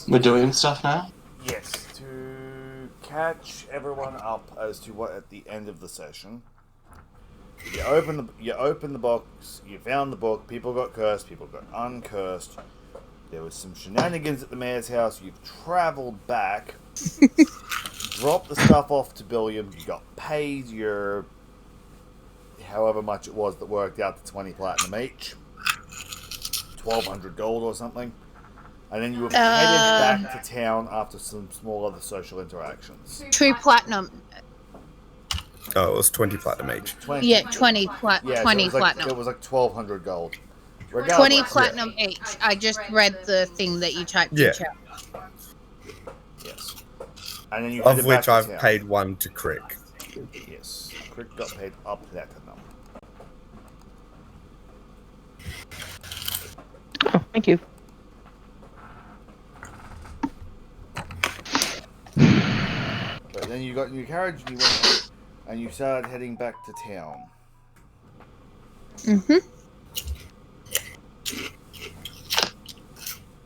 We're doing stuff now? Yes, to catch everyone up as to what at the end of the session. You open the box, you found the book, people got cursed, people got uncursed. There was some shenanigans at the mayor's house, you've travelled back, dropped the stuff off to Billiam, you got paid your however much it was that worked out to 20 platinum each. 1,200 gold or something. And then you were headed back to town after some small other social interactions. 2 platinum. Oh, it was 20 platinum each. 20 platinum. It was like 1,200 gold. 20 platinum each. I just read the thing that you typed in chat. Yes. And then you of which I've paid 1 to Crick. Yes. Crick got paid up to that number. Oh, thank you. But then you got in your carriage and you went and you started heading back to town. Mm-hmm.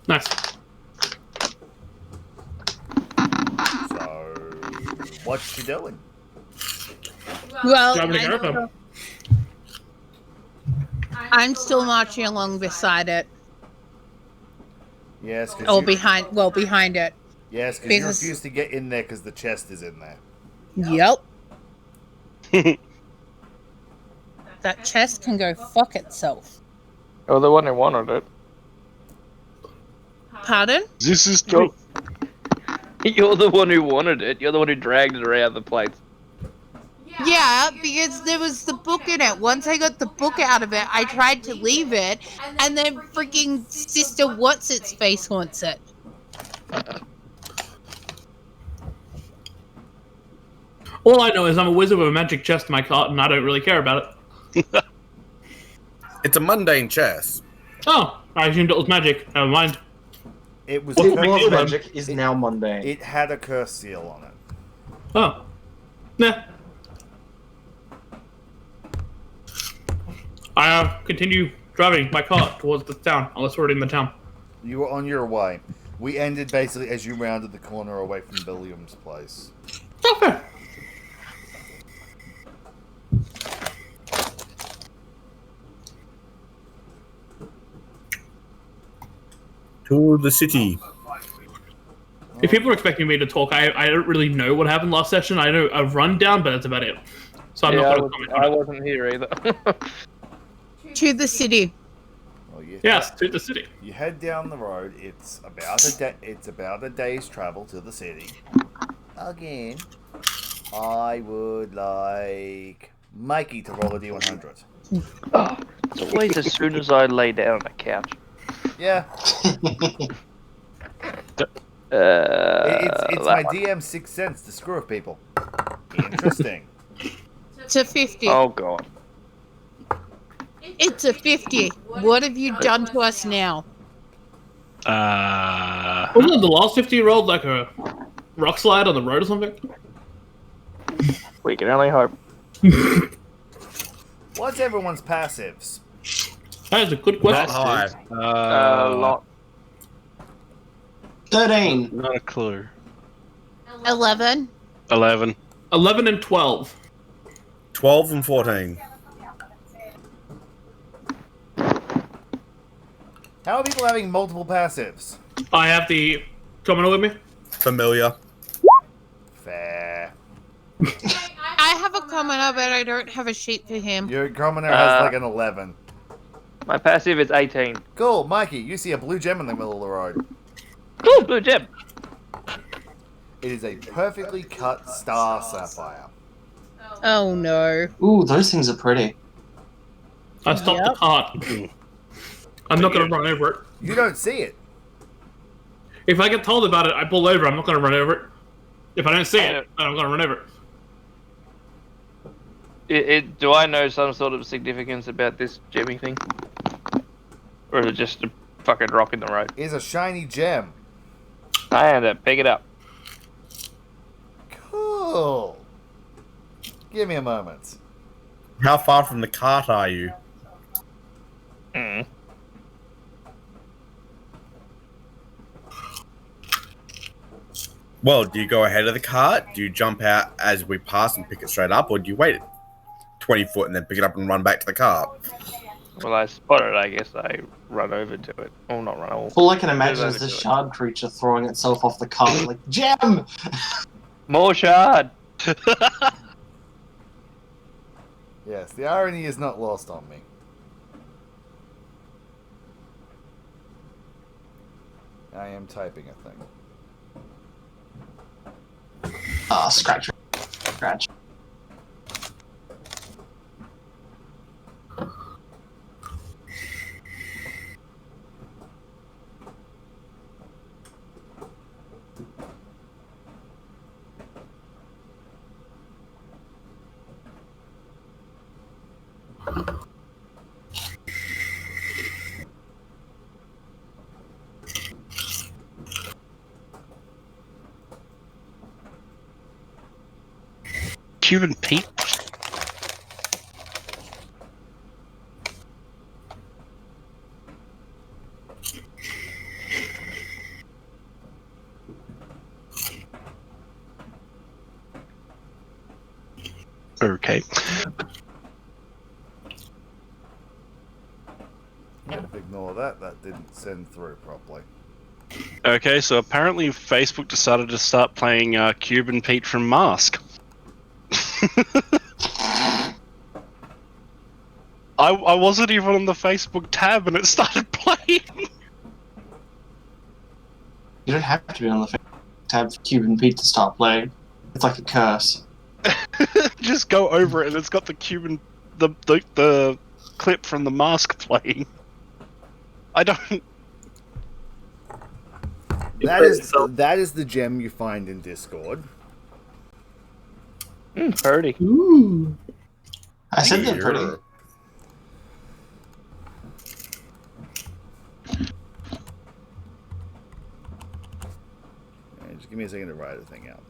Nice. So, what you doing? Well, Driving a caravan. I'm still marching along beside it. Yes, behind it. Yes, because you refuse to get in there because the chest is in there. Yep. That chest can go fuck itself. Oh, the one who wanted it. Pardon? This is true. You're the one who wanted it. You're the one who dragged it around the place. Yeah, because there was the book in it. Once I got the book out of it, I tried to leave it, and then freaking Sister What's-Its-Face wants it. All I know is I'm a wizard with a magic chest in my cart, and I don't really care about it. It's a mundane chest. Oh, I assumed it was magic. Never mind. It was magic is now mundane. It had a curse seal on it. Oh. Nah. I continue driving my cart towards the town, unless we're in the town. You were on your way. We ended basically as you rounded the corner away from Billiam's place. Okay. To the city. If people are expecting me to talk, I don't really know what happened last session. I know a rundown, but that's about it. So I'm not going to comment on it. I wasn't here either. To the city. Well, Yes, to the city. You head down the road. It's about a day's travel to the city. Again, I would like Mikey to roll a d100. Oh, it's always as soon as I lay down on the couch. Yeah. It's my DM's sixth sense to screw with people. Interesting. To 50. Oh god. It's a 50. What have you done to us now? Wasn't the last 50 you rolled like a rock slide on the road or something? We can only hope. What's everyone's passives? That is a good question. Not high. Lot. 13. Not a clue. 11. 11. 11 and 12. 12 and 14. How are people having multiple passives? I have the commoner with me. Familiar. Fair. I have a commoner, but I don't have a sheet for him. Your commoner has like an 11. My passive is 18. Cool, Mikey, you see a blue gem in the middle of the road. Cool, blue gem. It is a perfectly cut star sapphire. Oh no. Ooh, those things are pretty. I stopped the cart. I'm not going to run over it. You don't see it. If I get told about it, I pull over. I'm not going to run over it. If I don't see it, I'm going to run over it. Do I know some sort of significance about this gemming thing? Or is it just a fucking rock in the road? It's a shiny gem. And pick it up. Cool. Give me a moment. How far from the cart are you? Well, do you go ahead of the cart? Do you jump out as we pass and pick it straight up, or do you wait 20 foot and then pick it up and run back to the cart? Well, I spot it. I guess I run over to it. Oh, not run over. All I can imagine Move is over the to it. shard creature throwing itself off the cart like, Gem! More shard. Yes, the irony is not lost on me. I am typing a thing. Scratch. Scratch. Cuban Pete. Okay. Ignore that. That didn't send through properly. Okay, so apparently Facebook decided to start playing Cuban Pete from Mask. I wasn't even on the Facebook tab and it started playing. You don't have to be on the tab for Cuban Pete to start playing. It's like a curse. Just go over it and it's got the the clip from the Mask playing. I don't. That is the gem you find in Discord. Pretty. Ooh. I said they're pretty. Alright, just give me a second to write the thing out.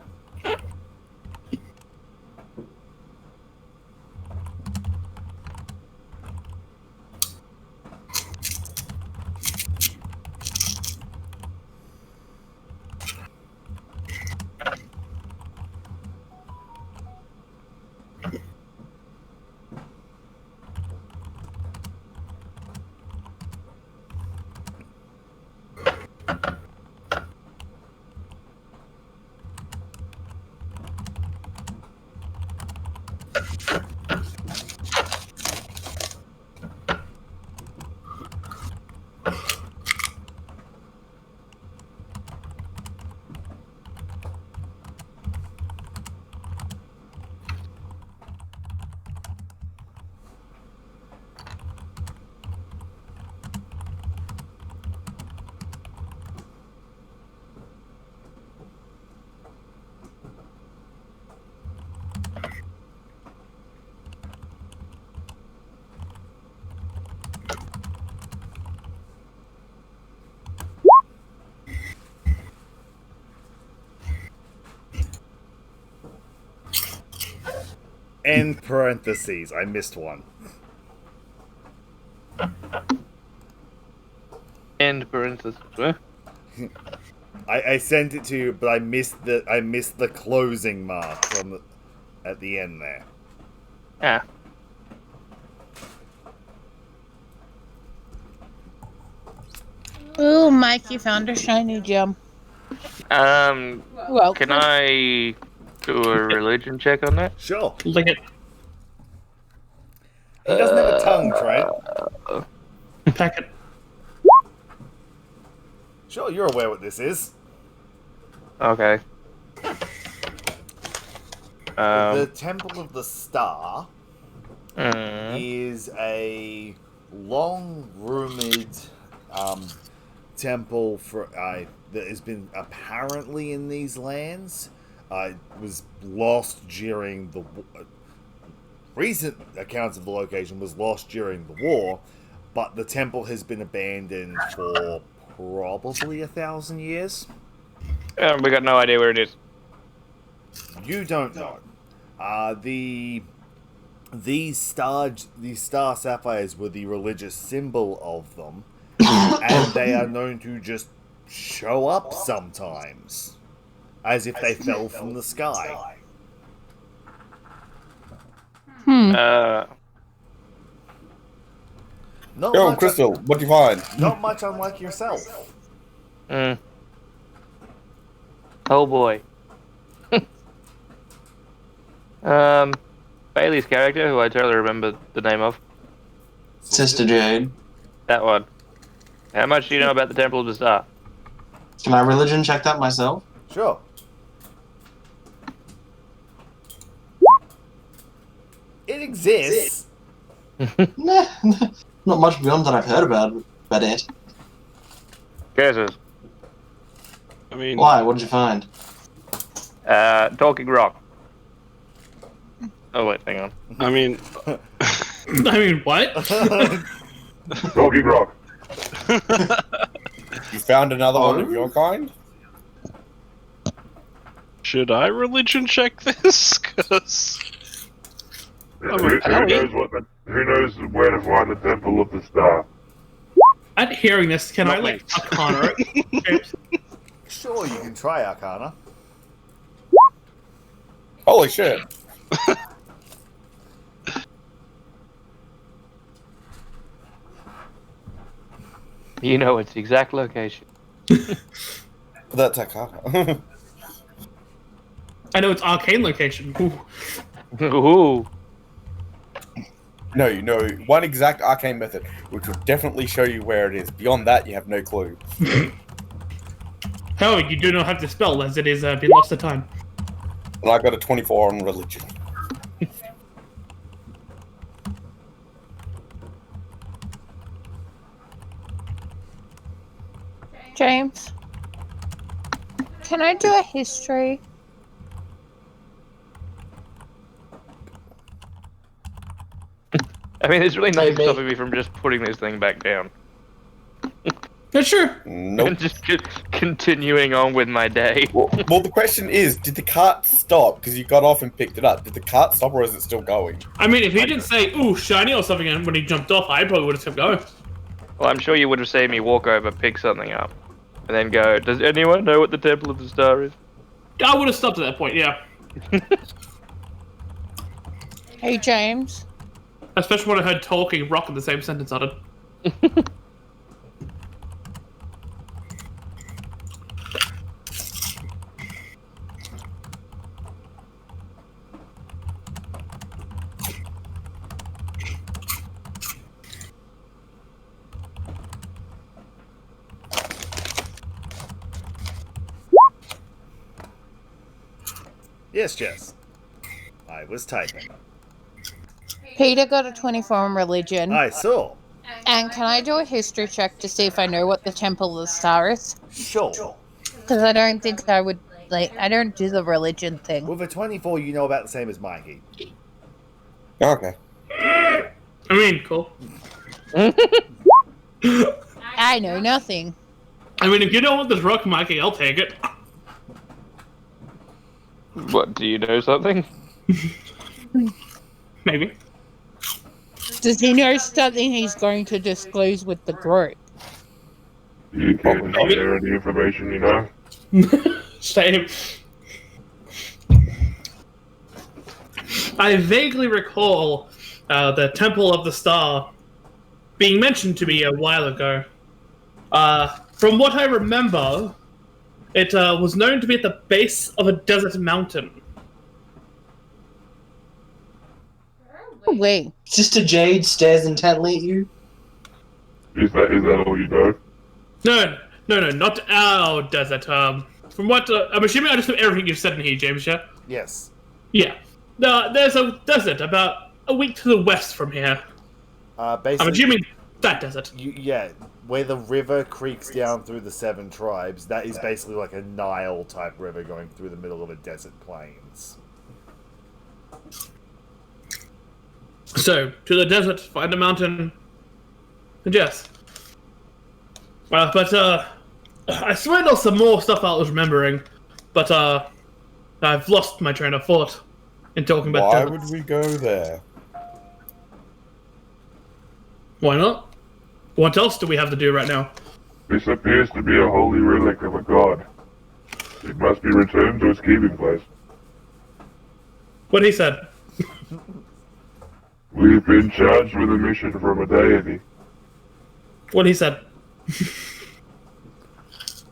End parentheses. I missed one. End parenthesis. Huh? I sent it to you, but I missed the closing mark from at the end there. Ah. Ooh, Mike, you found a shiny gem. Well, Can I do a religion check on that? Sure. Lick it. He doesn't have a tongue, Trent. Pack it. Sure, you're aware what this is. Okay. The Temple of the Star Mm. is a long-rumored temple that has been apparently in these lands. It was lost during the recent accounts of the location was lost during the war, but the temple has been abandoned for probably 1,000 years. We got no idea where it is. You don't know. These star sapphires were the religious symbol of them, and they are known to just show up sometimes. as if they fell from the sky. Uh, Not Yo, much, Crystal, what do you find? not much unlike yourself. mm. Oh boy. Bailey's character, who I totally remember the name of. Sister Jade. That one. How much do you know about the Temple of the Star? Can I religion check that myself? Sure. It exists. Nah, not much beyond that I've heard about it. Guesses. I mean, Why? What did you find? Talking Rock. Oh wait, hang on. I mean, I mean, what? Talking Rock. You found another one of your kind? should I religion check this? Because Who knows where to find the Temple of the Star? At hearing this, can I Not like me. Arcana it? Sure, you can try Arcana. Holy shit. You know its exact location. That's Arcana. I know it's arcane location. Ooh. Ooh. No, you know one exact arcane method, which will definitely show you where it is. Beyond that, you have no clue. However, you do not have to spell, as it is been lost to time. And I got a 24 on religion. James, can I do a history? I mean, there's really nothing Maybe. stopping me from just putting this thing back down. Yeah, sure. Nope. And just continuing on with my day. Well, the question is, did the cart stop? Because you got off and picked it up. Did the cart stop or is it still going? I mean, if he didn't say, ooh, shiny or something and when he jumped off, I probably would have kept going. Well, I'm sure you would have seen me walk over, pick something up, and then go, does anyone know what the Temple of the Star is? I would have stopped at that point, yeah. Hey, James. Especially when I heard talking rock in the same sentence on it. Yes, Jess. I was typing. Peter got a 24 on religion. I saw. And can I do a history check to see if I know what the Temple of the Star is? Sure. Because I don't think I would, I don't do the religion thing. With a 24, you know about the same as Mikey. Okay. I mean, cool. I know nothing. I mean, if you don't want this rock, Mikey, I'll take it. What, do you know something? Maybe. Does he know something he's going to disclose with the group? You can't share any information, you know? Same. I vaguely recall the Temple of the Star being mentioned to me a while ago. From what I remember, it was known to be at the base of a desert mountain. Wait. Sister Jade stares intently at you. Is that all you know? No, not our desert. From what I'm assuming, I just know everything you've said in here, James. Yeah. Yes. Yeah. There's a desert about a week to the west from here. Basically, I'm assuming that desert. yeah, where the river creaks down through the 7 tribes, that is basically like a Nile-type river going through the middle of a desert plains. So, to the desert, find a mountain, and yes. But I swear there's some more stuff I was remembering, but I've lost my train of thought in talking about Why deserts. would we go there? Why not? What else do we have to do right now? This appears to be a holy relic of a god. It must be returned to its keeping place. What he said. We've been charged with a mission from a deity. What he said.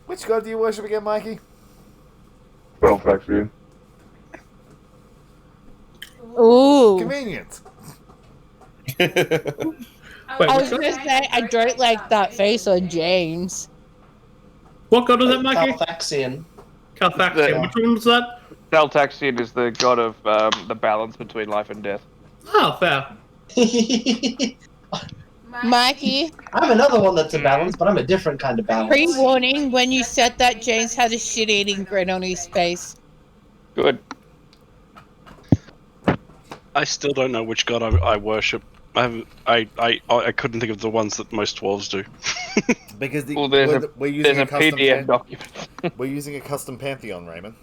Which god do you worship again, Mikey? Belfaxian. Ooh. Convenient. Wait, I was gonna say I don't like that face on James. what god was that, Mikey? Calfaxian. Calfaxian. Which one was that? Saltaxian is the god of the balance between life and death. Oh, fair. Mikey, I have another one that's a balance, but I'm a different kind of balance. pre-warning, when you said that, James had a shit-eating grin on his face. Good. I still don't know which god I worship. I couldn't think of the ones that most dwarves do. Because Well, there's we're using a custom PDF document. we're using a custom pantheon, Raymond.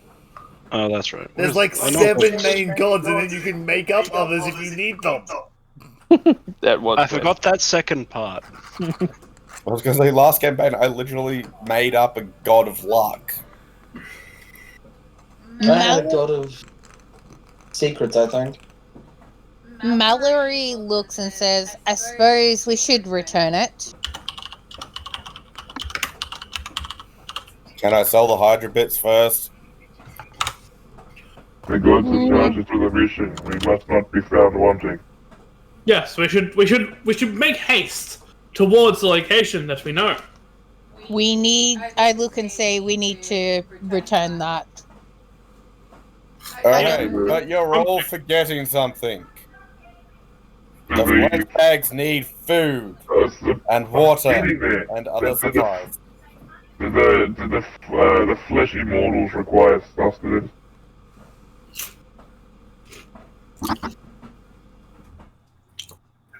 Oh, that's right. There's like I know. 7 main gods, and then you can make up others if you need them. That was. I forgot that second part. I was going to say, last campaign, I literally made up a god of luck. I had a god of secrets, I think. Mallory looks and says, I suppose we should return it. Can I sell the Hydra bits first? The gods have charged us with a mission. We must not be found wanting. Yes, we should make haste towards the location that we know. I look and say we need to return that. Okay, but you're all forgetting something. The flight bags need food and water and other supplies. Do the fleshy mortals require sustenance?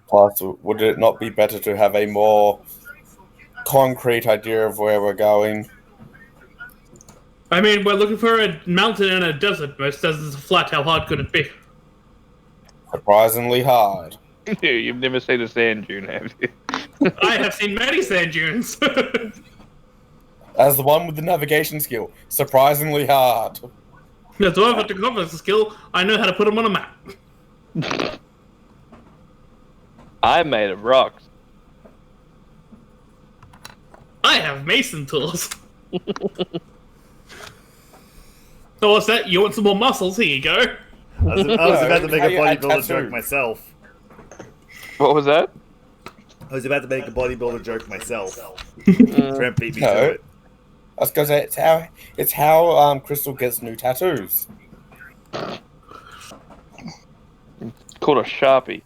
Plus, would it not be better to have a more concrete idea of where we're going? I mean, we're looking for a mountain and a desert. Most deserts are flat. How hard could it be? Surprisingly hard. You've never seen a sand dune, have you? I have seen many sand dunes. As the one with the navigation skill, surprisingly hard. That's why I've got the confidence skill. I know how to put them on a map. I'm made of rocks. I have mason tools. So what's that? You want some more muscles? Here you go. I was about to make a How you add bodybuilder joke tattoos? myself. What was that? I was about to make a bodybuilder joke myself. Trent beat me to it. I was gonna say it's how Crystal gets new tattoos. It's called a Sharpie.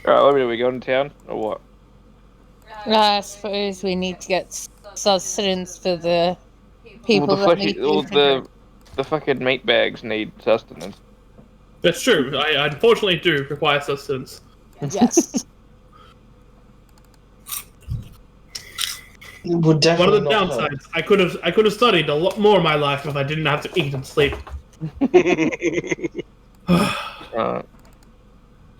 Alright, what are we going to town? Or what? I suppose we need to get sustenance for the people that need food. The fucking meat bags need sustenance. That's true. I unfortunately do require sustenance. Yes. Would One of definitely the not help. downsides, I could have studied a lot more in my life if I didn't have to eat and sleep.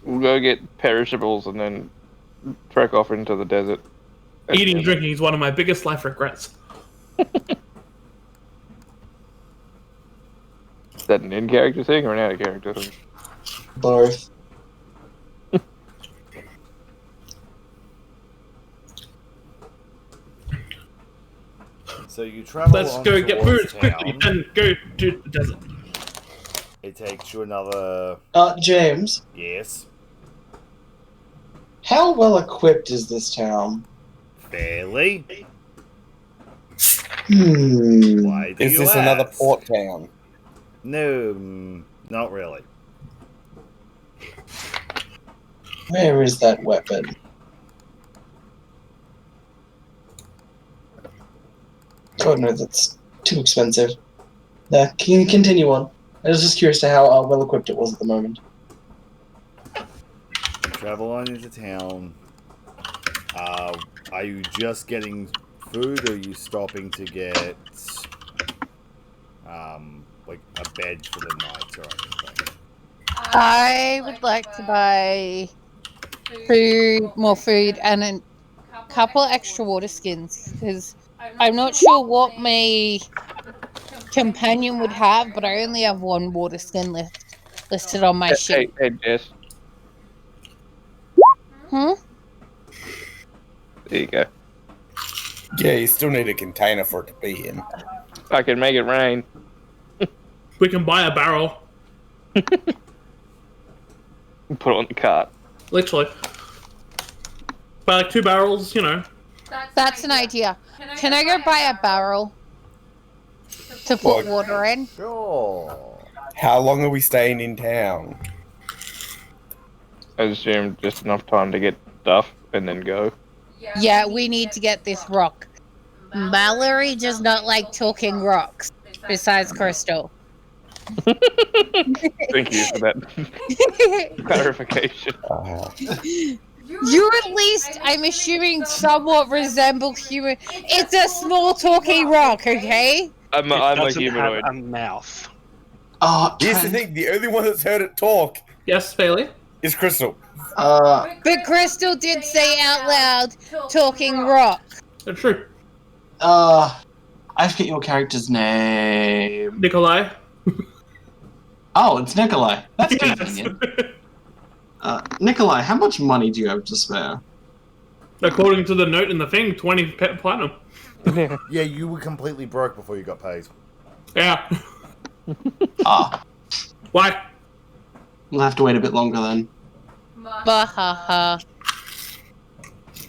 We'll go get perishables and then trek off into the desert. Eating and drinking is one of my biggest life regrets. Is that an in-character thing or an out-of-character thing? Both. So you travel Let's on go get towards food quickly town. and go to the desert. It takes you another... James, Yes. how well equipped is this town? Fairly. Why do Is you this another ask? port town? No, not really. Where is that weapon? Oh no, that's too expensive. Can you continue on? I was just curious to how well equipped it was at the moment. You travel on into town. Are you just getting food, or are you stopping to get like a bed for the night or anything? I would like to buy more food, and a couple extra water skins because I'm not sure what my companion would have, but I only have one water skin listed on my sheet. Hey, Jess. Hmm? There you go. Yeah, you still need a container for it to be in. I can make it rain. We can buy a barrel. Put it on the cart. Literally. Buy like 2 barrels, you know. That's an idea. Can I go buy a barrel to put What? water in? Sure. How long are we staying in town? I assume just enough time to get stuff and then go. Yeah, we need to get this rock. Mallory does not like talking rocks, besides Crystal. Thank you for that clarification. You at least, I'm assuming, somewhat resemble human. It's a small talking rock, okay? I'm It a doesn't humanoid. have a mouth. Here's the thing, the only one that's heard it talk Yes, Bailey? is Crystal. But Crystal did say out loud, talking rock. That's true. I forget your character's name. Nikolai? Oh, it's Nikolai. That's convenient. Nikolai, how much money do you have to spare? According to the note in the thing, 20 platinum. Yeah, you were completely broke before you got paid. Yeah. Ah, Why? we'll have to wait a bit longer then. Bahaha.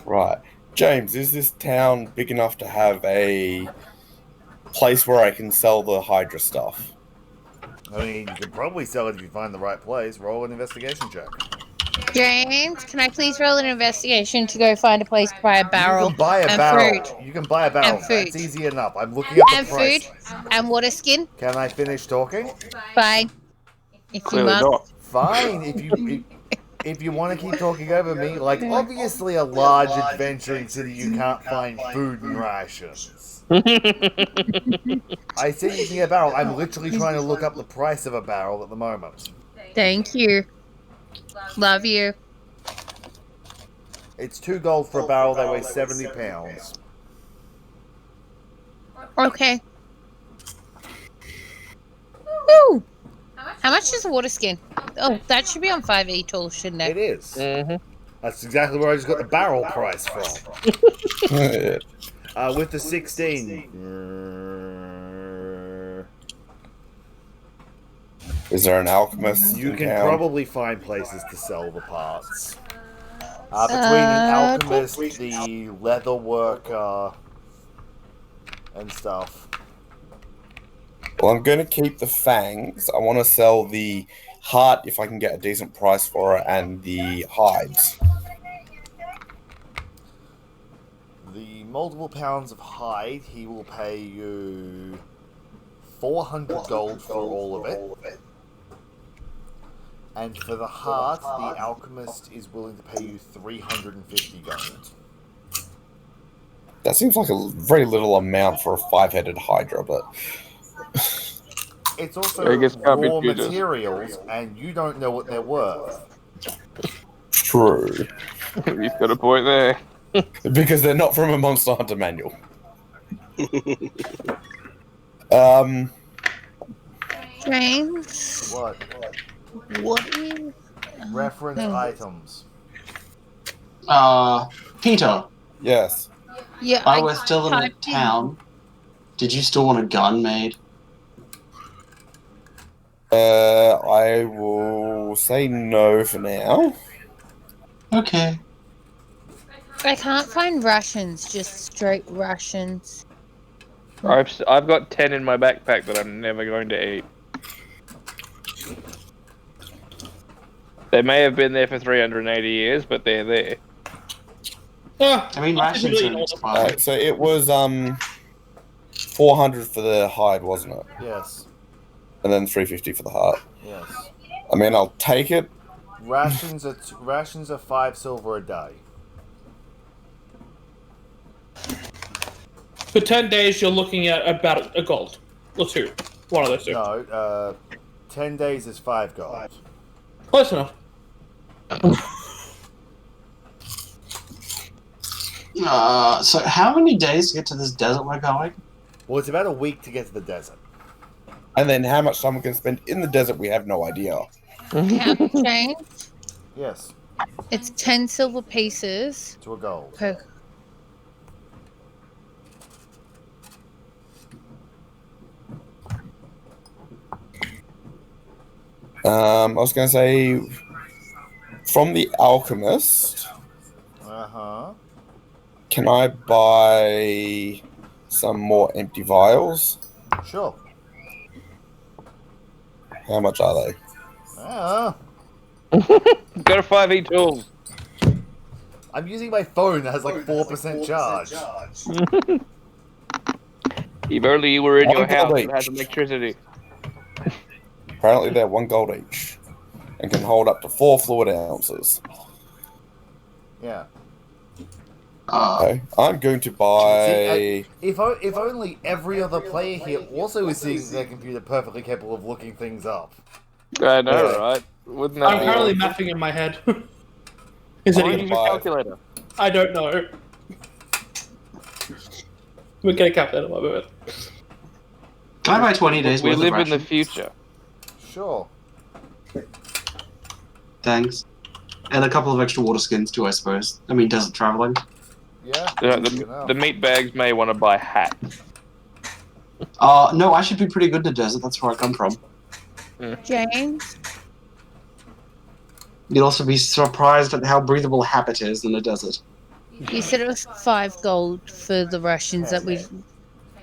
Right. James, is this town big enough to have a place where I can sell the Hydra stuff? I mean, you could probably sell it if you find the right place. Roll an investigation check. James, can I please roll an investigation to go find a place to buy a barrel? You can buy a and barrel. Food. You can buy a barrel. And food. That's easy enough. I'm looking up the And price. food. And water skin. Can I finish talking? Fine. If you Clearly must. not. Fine. If you want to keep talking over me, like obviously a large adventuring city, you can't find food and rations. I said you can get a barrel. I'm literally trying to look up the price of a barrel at the moment. Thank you. Love you. It's 2 gold for a barrel. They weigh 70 pounds. Okay. Woo! How much is a water skin? Oh, that should be on 5e tool, shouldn't It it? is. Mm-hmm. That's exactly where I just got the barrel price from. With the 16. Is there an alchemist? You in can town? probably find places to sell the parts. Between an alchemist, the leather worker, and stuff. Well, I'm going to keep the fangs. I want to sell the heart if I can get a decent price for it, and the hides. The multiple pounds of hide, he will pay you 400 gold for all of it. And for the heart, the alchemist is willing to pay you 350 gold. That seems like a very little amount for a 5-headed Hydra, but... It's also I guess can't be raw choosers. materials, and you don't know what they're worth. True. You've got a point there. Because they're not from a Monster Hunter manual. James, What? what is... Reference items. Peter, Yes. Yeah, while we're still in the typed in- town, did you still want a gun made? I will say no for now. Okay. I can't find rations, just straight rations. I've got 10 in my backpack that I'm never going to eat. They may have been there for 380 years, but they're there. I mean, rations are Really expired. So it was 400 for the hide, wasn't it? Yes. And then 350 for the heart. Yes. I mean, I'll take it. Rations are 5 silver a day. For 10 days, you're looking at about a gold. Or 2. One of those 2. No, 10 days is 5 gold. Close enough. So how many days to get to this desert we're going? Well, it's about a week to get to the desert. And then how much time we can spend in the desert, we have no idea. Count change. Yes, It's 10 silver pieces. to a gold. Per... I was going to say, from the alchemist, Uh-huh. can I buy some more empty vials? Sure. How much are they? Ah. Go to 5e tools. I'm using my phone that has like 4% charge. If only you were in your One house gold and had each. electricity. Apparently they're 1 gold each and can hold up to 4 fluid ounces. Yeah. Okay, I'm going to buy... If only every other player here also is seeing their computer perfectly capable of looking things up. I know, Yeah. right? Wouldn't that I'm be currently awesome? mapping in my head. Is Why it don't you even? use your calculator? I don't know. We'll get a calculator in a moment. Can I buy 20 days We worth live of in the rations? future. Sure. Thanks. And a couple of extra water skins too, I suppose. I mean, desert traveling. Yeah. The meat bags may want to buy hats. No, I should be pretty good in the desert. That's where I come from. James, You'd also be surprised at how breathable habit is in the desert. you said it was 5 gold for the rations that we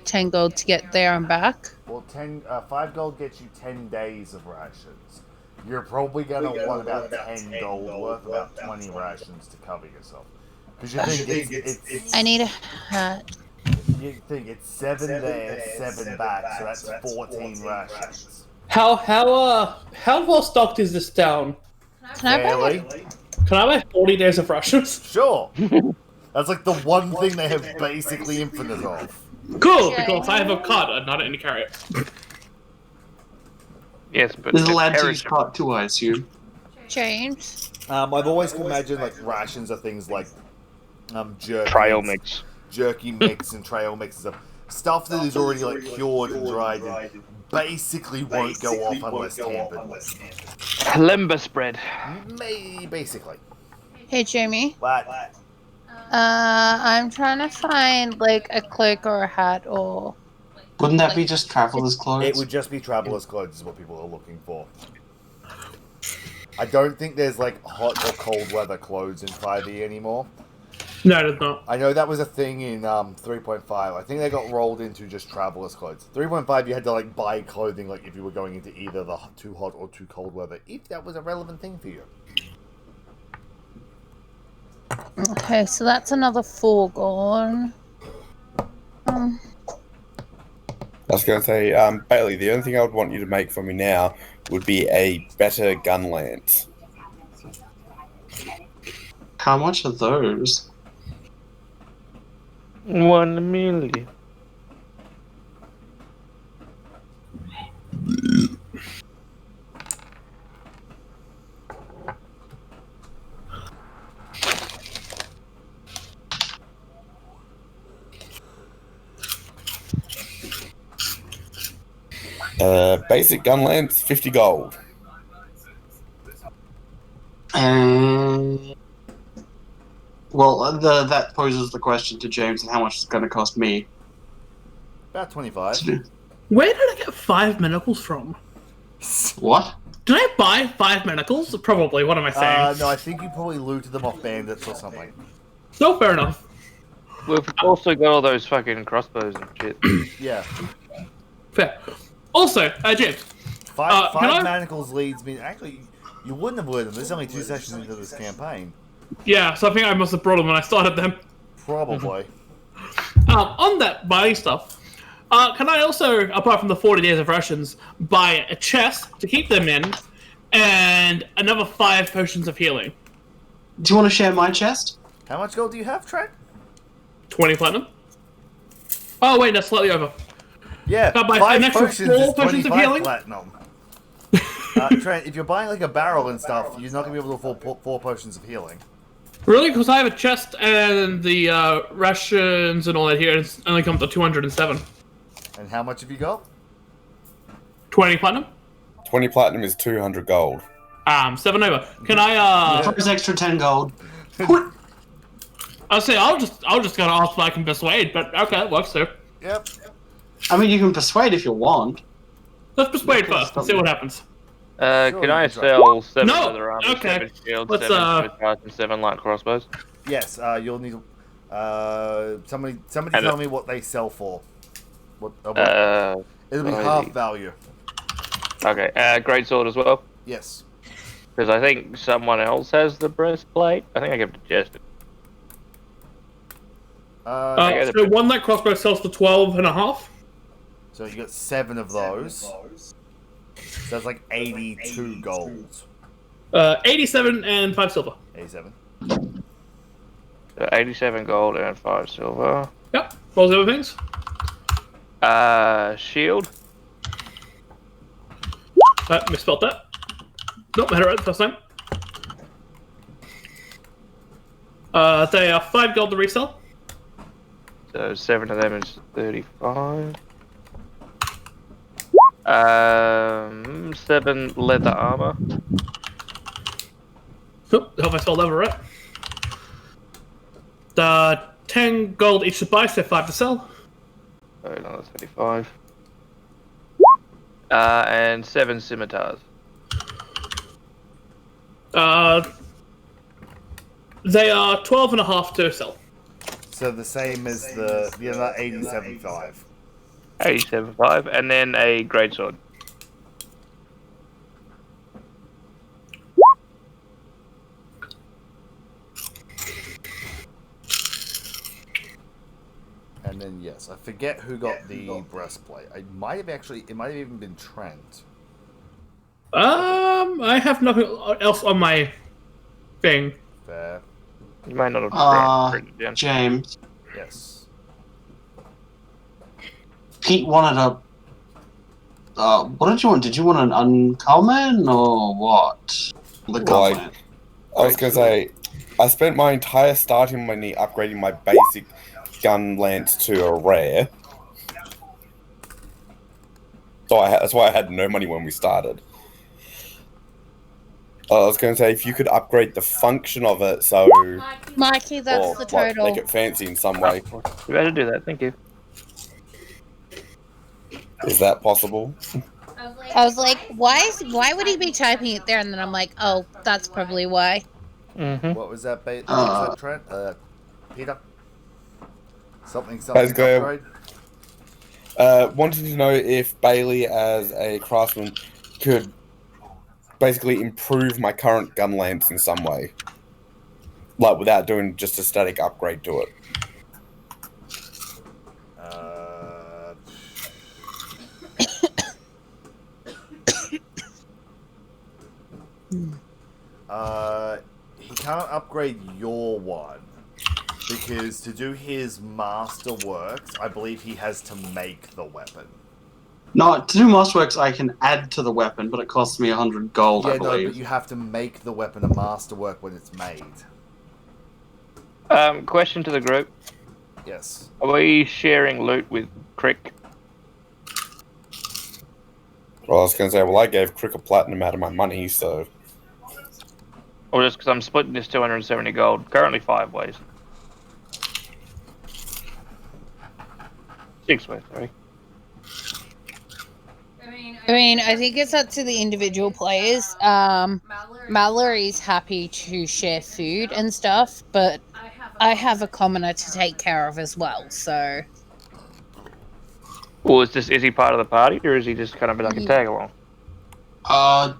10 gold to get there and back. Well, 5 gold gets you 10 days of rations. You're probably gonna want about 10 gold worth, about 20 rations to cover yourself. Because you think it's I need a hat. you think it's 7 there, 7 back, so that's 14 rations. How well stocked is this town? Can I buy Fairly. Can I buy 40 days of rations? Sure. That's like the one thing they have basically infinite of. Cool, because I have a cart and not any carry it. Yes, but There's a it's lad to use perishable. cart too, I assume. James? I've always imagined like rations are things like jerky, Trail mix. jerky mix and trail mix and stuff that is already like cured and dried and basically won't go off unless tampered with. Limber spread. Basically. Hey, Jamie. But I'm trying to find like a cloak or a hat or. Wouldn't that be just traveler's clothes? it would just be traveler's clothes is what people are looking for. I don't think there's like hot or cold weather clothes in 5e anymore. No, it's not. I know that was a thing in 3.5. I think they got rolled into just traveler's clothes. 3.5, you had to like buy clothing like if you were going into either the too hot or too cold weather, if that was a relevant thing for you. Okay, so that's another 4 gone. I was going to say, Bailey, the only thing I would want you to make for me now would be a better gun lance. How much are those? 1 million. Basic gun lance, 50 gold. Well, that poses the question to James and how much it's going to cost me. About 25. to do. Where did I get 5 manacles from? What? Did I buy 5 manacles? Probably. What am I saying? No, I think you probably looted them off bandits or something. No, fair enough. We've also got all those fucking crossbows and shit. Yeah. Fair. Also, James. Five can I- manacles leads me... Actually, you wouldn't have looted them. There's only 2 sessions into this campaign. Yeah, so I think I must have brought them when I started them. Probably. On that buying stuff, can I also, apart from the 40 days of rations, buy a chest to keep them in, and another 5 potions of healing? Do you want to share my chest? How much gold do you have, Trent? 20 platinum. Oh wait, that's slightly over. Yeah, I'll buy 5 an extra potions 4 is potions of 25 healing. platinum. Trent, if you're buying like a barrel and stuff, you're not going to be able to afford 4 potions of healing. Really? Because I have a chest and the rations and all that here, and it's only comes to 207. And how much have you got? 20 platinum? 20 platinum is 200 gold. 7 over. Can I, There's extra 10 gold. I'll say, I'll just gonna ask if I can persuade, but okay, that works too. Yep. I mean, you can persuade if you want. Let's persuade first, and see what happens. Can I sell 7 No! leather armor, Okay. 7 shields, Let's, 7 scimitars, and 7 light crossbows? Yes, you'll need... somebody And tell me what they sell for. It'll be what half is it? value. Okay, greatsword as well? Yes. Because I think someone else has the breastplate. I think I gave it to Jester. So one light crossbow sells for 12 and a half. So you got 7 of those. So that's like 82 gold. 87 and 5 silver. 87. So 87 gold and 5 silver. Yep. What was the other things? Shield. Misspelled that. Nope, I had it right the first time. They are 5 gold to resell. So 7 of them is 35. 7 leather armor. Hope I spelled over right. 10 gold each to buy, so 5 to sell. So another 35. And 7 scimitars. They are 12 and a half to sell. So the same as the other 87.5. 87.5, and then a greatsword. And then yes, I forget who got the breastplate. It might have even been Trent. I have nothing else on my thing. Fair. You might not have written it down. James. Yes. Pete wanted a... what did you want? Did you want an uncommon, or what? The gunland. I was going to say, I spent my entire starting money upgrading my basic gun lance to a rare. So that's why I had no money when we started. I was going to say, if you could upgrade the function of it, so... Mikey, that's the total. Make it fancy in some way. You better do that, thank you. Is that possible? I was like, why would he be typing it there? And then I'm like, oh, that's probably why. Mm-hmm. What was that bait? Trent? Peter? Something go. upgrade? Wanted to know if Bailey, as a craftsman, could basically improve my current gun lance in some way. Like, without doing just a static upgrade to it. He can't upgrade your one. Because to do his master works, I believe he has to make the weapon. No, to do masterworks, I can add to the weapon, but it costs me 100 gold, I Yeah, no, believe. but you have to make the weapon a masterwork when it's made. Question to the group. Yes. Are we sharing loot with Crick? Well, I was going to say, well, I gave Crick a platinum out of my money, so... Or just because I'm splitting this 270 gold, currently 5 ways. 6 ways, sorry. I mean, I think it's up to the individual players. Mallory's happy to share food and stuff, but I have a commoner to take care of as well, so... Well, is he part of the party, or is he just kind of like a tag along?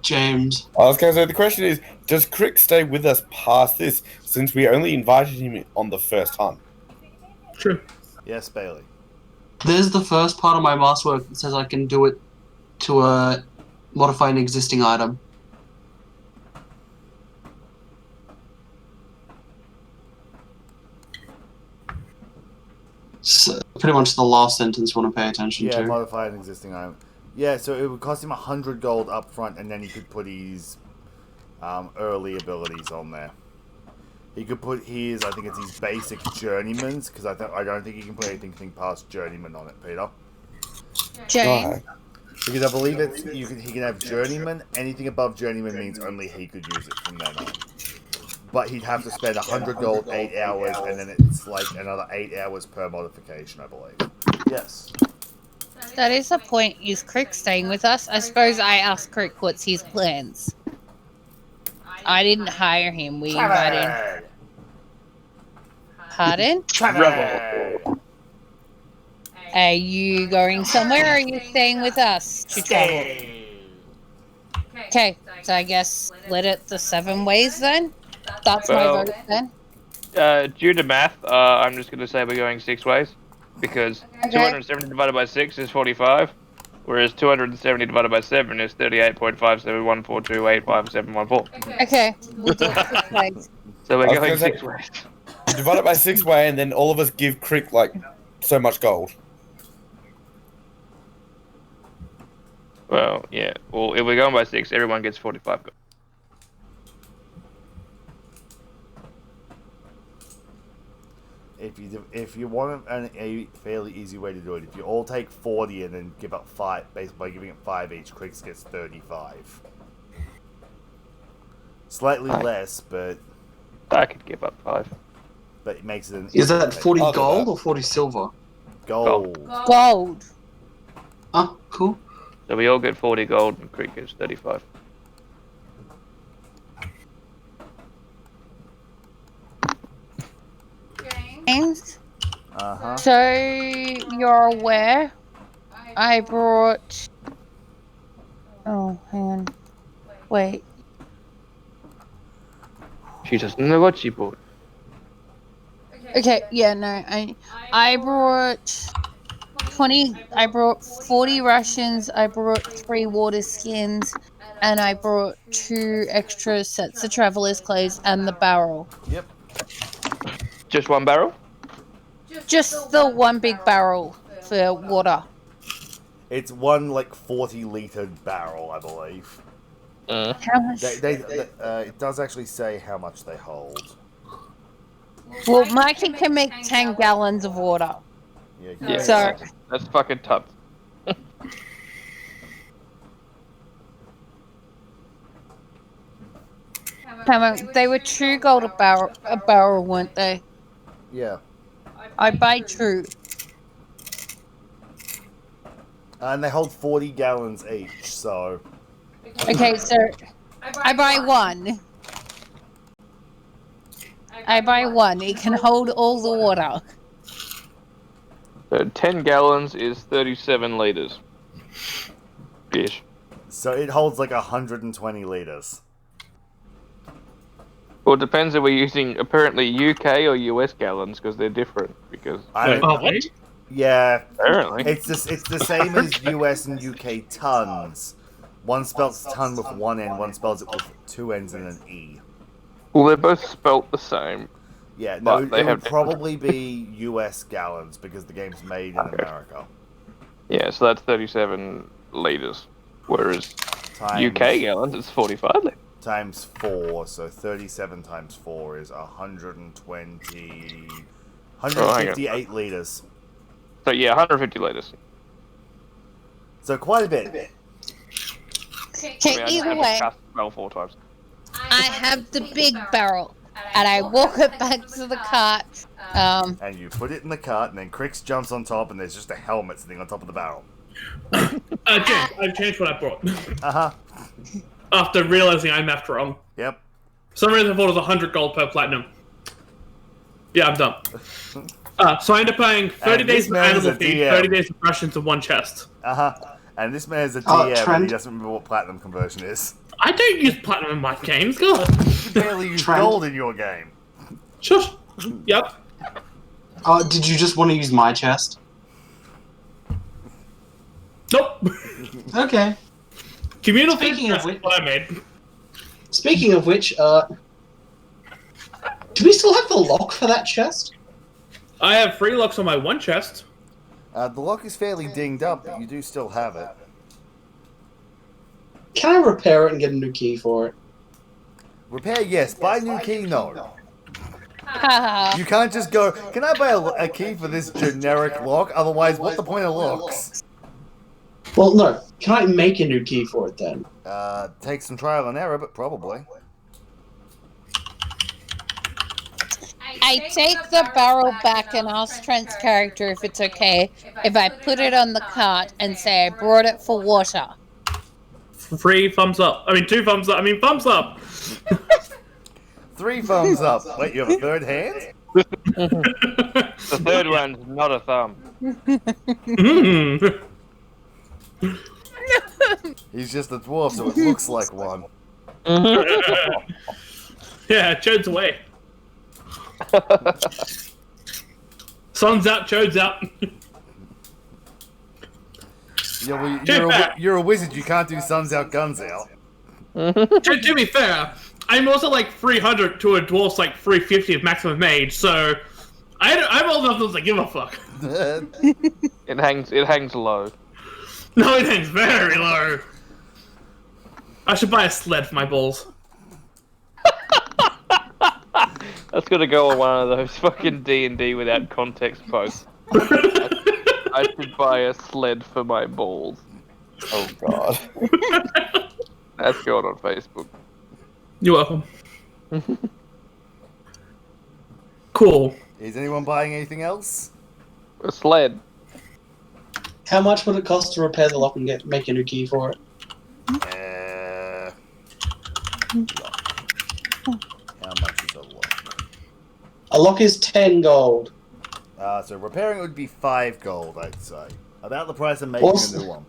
James. I was going to say, the question is, does Crick stay with us past this, since we only invited him on the first hunt? True. Yes, Bailey. There's the first part of my masterwork that says I can do it to modify an existing item. So, pretty much the last sentence you want to pay attention Yeah, to. modify an existing item. Yeah, so it would cost him 100 gold up front, and then he could put his early abilities on there. He could put his, I think it's his basic journeyman's, because I don't think he can put anything past journeyman on it, Peter. Jane, Right. Because I believe he can have journeyman. Anything above journeyman means only he could use it from then on. But he'd have to spend 100 gold, 8 hours, and then it's like another 8 hours per modification, I believe. Yes. that is the point. Is Crick staying with us? I suppose I asked Crick what's his plans. I didn't hire him. We invited. Trevor! Pardon? Trevor! Are you going somewhere, or are you staying with us to travel? Okay, so I guess split it the 7 ways then. That's my Well- vote then. Due to math, I'm just going to say we're going 6 ways. Because Okay. 270 divided by 6 is 45. Whereas 270 divided by 7 is 38.5714285714. Okay, we'll do it 6 ways. So we're I was going gonna say- 6 ways. Divide it by 6 way, and then all of us give Crick like so much gold. Well, yeah. Well, if we're going by 6, everyone gets 45 gold. If you want a fairly easy way to do it, if you all take 40 and then give up 5, basically by giving it 5 each, Crix gets 35. Slightly less, but I could give up 5. it makes it an Is that 40 I'll do gold that. or 40 silver? gold. Gold. Oh, cool. So we all get 40 gold and Creek gets 35. James, Uh-huh. so you're aware I brought... Oh, hang on. Wait. She doesn't know what she bought. Okay, yeah, no, I brought 20, I brought 40 rations, I brought 3 water skins, and I brought 2 extra sets of traveler's clothes and the barrel. Yep. Just 1 barrel? Just the one big barrel for water. It's one, like, 40-litre barrel, I believe. How much? It does actually say how much they hold. Well, Mikey can make 10 gallons of water. Yeah, So- that's fucking tough. Come on, they were 2 gold a barrel, weren't they? Yeah. I buy 2. And they hold 40 gallons each, so... Okay, so I buy 1. I buy 1. It can hold all the water. So 10 gallons is 37 litres. Ish. So it holds like 120 litres. Well, it depends if we're using apparently UK or US gallons because they're different. Because Wait. Yeah, apparently, it's the same as US and UK tons. One spells ton with 1 N, one spells it with 2 N's and an E. well, they're both spelt the same. Yeah, no, But they it would have probably be US gallons because the game's made in America. Yeah, so that's 37 litres. Whereas Times, UK gallons, it's 45 litres. times 4, so 37 times 4 is 120... Oh, hang on. 158 litres. So yeah, 150 litres. So quite a bit. Okay, I either have way, to cast the spell 4 times. I have the big barrel, and I walk it back to the cart. And you put it in the cart, and then Crix jumps on top, and there's just a helmet sitting on top of the barrel. James, I've changed what I brought. Uh-huh. After realizing I mapped wrong. Yep. For some reason I thought it was 100 gold per platinum. Yeah, I'm done. So I end up paying 30 And days this of man is animal a feed, DM. 30 days of rations, and 1 chest. Uh-huh. And this man is a Oh, DM, and he Trent. doesn't remember what platinum conversion is. I don't use platinum in my games, God. You barely use Trent. gold in your game. Shush. Yep. Did you just want to use my chest? Nope. Okay. Communal Speaking feed of chest which- is what I made. Speaking of which, do we still have the lock for that chest? I have 3 locks on my 1 chest. The lock is fairly dinged up, but you do still have it. Can I repair it and get a new key for it? Repair, yes. Buy new key, no. You can't just go, can I buy a key for this generic lock? Otherwise, what's the point of locks? Well, no. Can I make a new key for it then? Take some trial and error, but probably. I take the barrel back and ask Trent's character if it's okay if I put it on the cart and say I brought it for water. 3 thumbs up. I mean, 2 thumbs up. I mean, thumbs up. 3 thumbs up. Wait, you have a third hand? The third one's not a thumb. He's just a dwarf, so it looks like one. Yeah, Chode's away. Sun's out, Chode's out. Yeah, well, you're a wizard, you can't do suns out, guns out. To be fair, I'm also like 300 to a dwarf's like 350 of maximum mage, so I'm old enough to give a fuck. It hangs low. No, it hangs very low. I should buy a sled for my balls. That's gonna go on one of those fucking D&D without context posts. I should buy a sled for my balls. Oh god. That's going on Facebook. You're welcome. Cool. Is anyone buying anything else? A sled. How much would it cost to repair the lock and make a new key for it? How much is a lock? A lock is 10 gold. So repairing it would be 5 gold, I'd say. About the price of making a new one.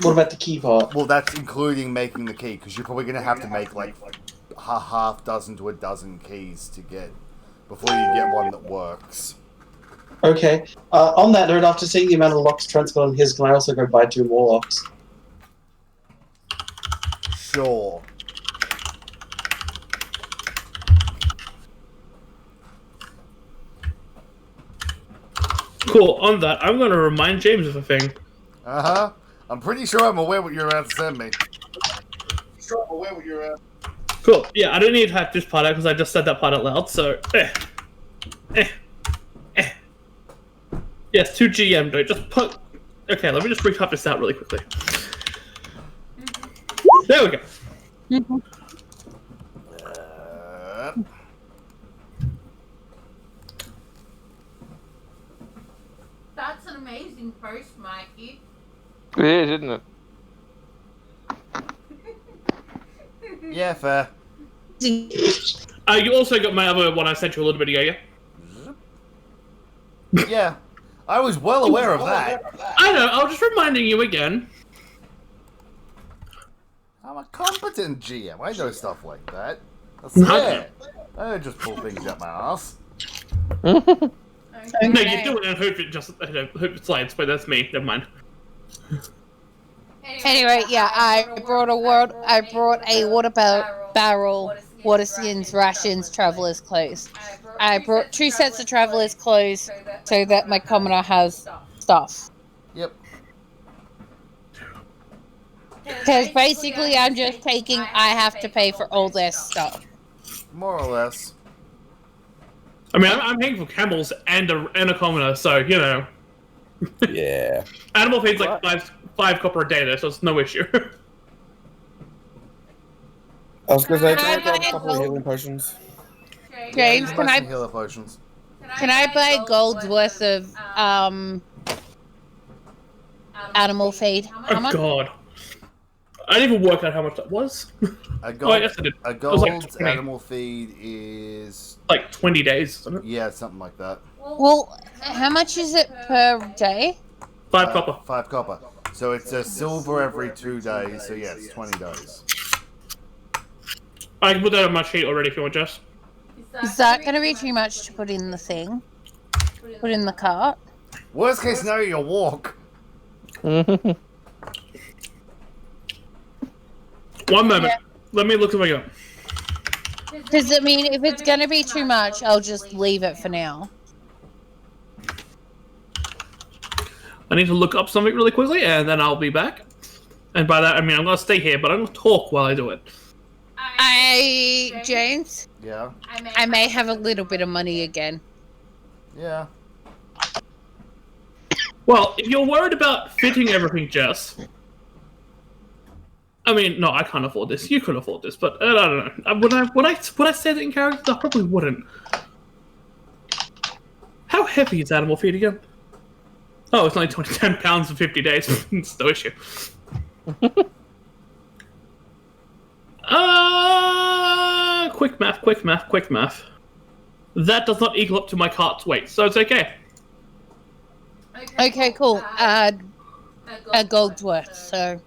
What about the key part? Well, that's including making the key, because you're probably going to have to make like a half dozen to a dozen keys to get before you get one that works. Okay. On that note, after seeing the amount of locks Trent's got on his, can I also go buy 2 more locks? Sure. Cool. On that, I'm going to remind James of a thing. Uh-huh. I'm pretty sure I'm aware what you're about to send me. Cool. Yeah, I don't need to have this part out because I just said that part out loud, so... Yes, to GM, don't just put... Okay, let me just recap this out really quickly. There we go. That's an amazing post, Mikey. It is, isn't it? Yeah, fair. You also got my other one I sent you a little bit ago, yeah? Yeah. I was well aware of that. I know, I was just reminding you again. I'm a competent GM. I know stuff like that. I swear. I don't just pull things out my ass. No, you do it and hope it just hope it slides, but that's me. Never mind. Anyway, yeah, I brought a water barrel, water skins, rations, traveler's clothes. I brought 2 sets of traveler's clothes so that my commoner has stuff. Yep. Because basically I'm just taking, I have to pay for all their stuff. More or less. I mean, I'm paying for camels and a commoner, so, you know. Yeah. Animal feed's like 5 copper a day, though, so it's no issue. I was going to say, can I grab a couple of healing potions? James, can I Healer potions. buy gold's worth of animal feed? How Oh, much? God. I didn't even work out how much that was. A gold, I guess I did. A It was like gold 20. animal feed is... Like 20 days, isn't it? Yeah, something like that. Well, how much is it per day? 5 copper. 5 copper. So it's a silver every 2 days, so yes, 20 days. I can put that on my sheet already if you want, Jess. Is that going to be too much to put in the thing? Put in the cart? Worst case scenario, you walk. One moment. Yeah. Let me look at my gun. Does it mean if it's going to be too much, I'll just leave it for now? I need to look up something really quickly, and then I'll be back. And by that, I mean I'm going to stay here, but I'm going to talk while I do it. James, Yeah. I may have a little bit of money again. Yeah. Well, if you're worried about fitting everything, Jess. I mean, no, I can't afford this. You could afford this, but I don't know. Would I say that in character? I probably wouldn't. How heavy is animal feed again? Oh, it's only 10 pounds for 50 days. It's no issue. Quick math. That does not equal up to my cart's weight, so it's okay. Okay, cool. A gold's worth, so...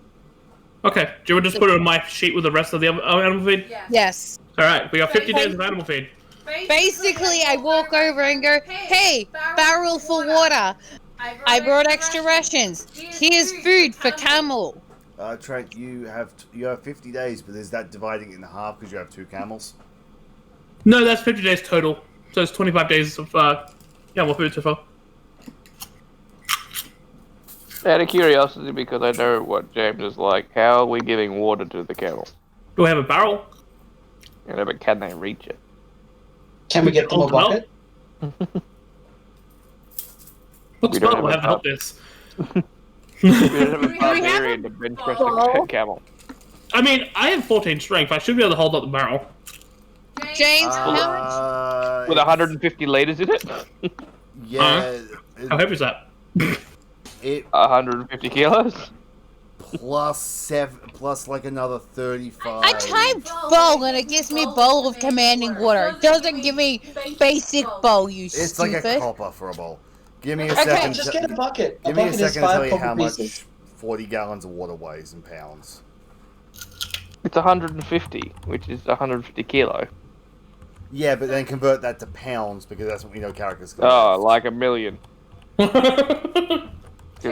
Okay, do you want to just put it on my sheet with the rest of the animal feed? Yes. Alright, we got 50 days of animal feed. Basically, I walk over and go, hey, barrel for water. I brought extra rations. Here's food for camel. Trent, you have 50 days, but is that dividing it in half because you have 2 camels? No, that's 50 days total. So it's 25 days of animal food so far. Out of curiosity, because I know what James is like, how are we giving water to the camel? Do I have a barrel? You know, but can they reach it? Can we get them a bucket? What We don't spell do I have have to help this? We don't have a barbarian to bench press a camel. I mean, I have 14 strength. I should be able to hold up the barrel. James, how much? With 150 liters in it? Yeah. How heavy is that? It 150 kilos? plus like another 35. I typed bowl and it gives me bowl of commanding water. It doesn't give me basic bowl, you It's stupid. like a copper for a bowl. Give me a Okay, second. Just get a bucket. Give me a bucket is second to tell 5 you how copper much pieces. 40 gallons of water weighs in pounds. It's 150, which is 150 kilo. Yeah, but then convert that to pounds because that's what we know characters can Oh, lift. like a million.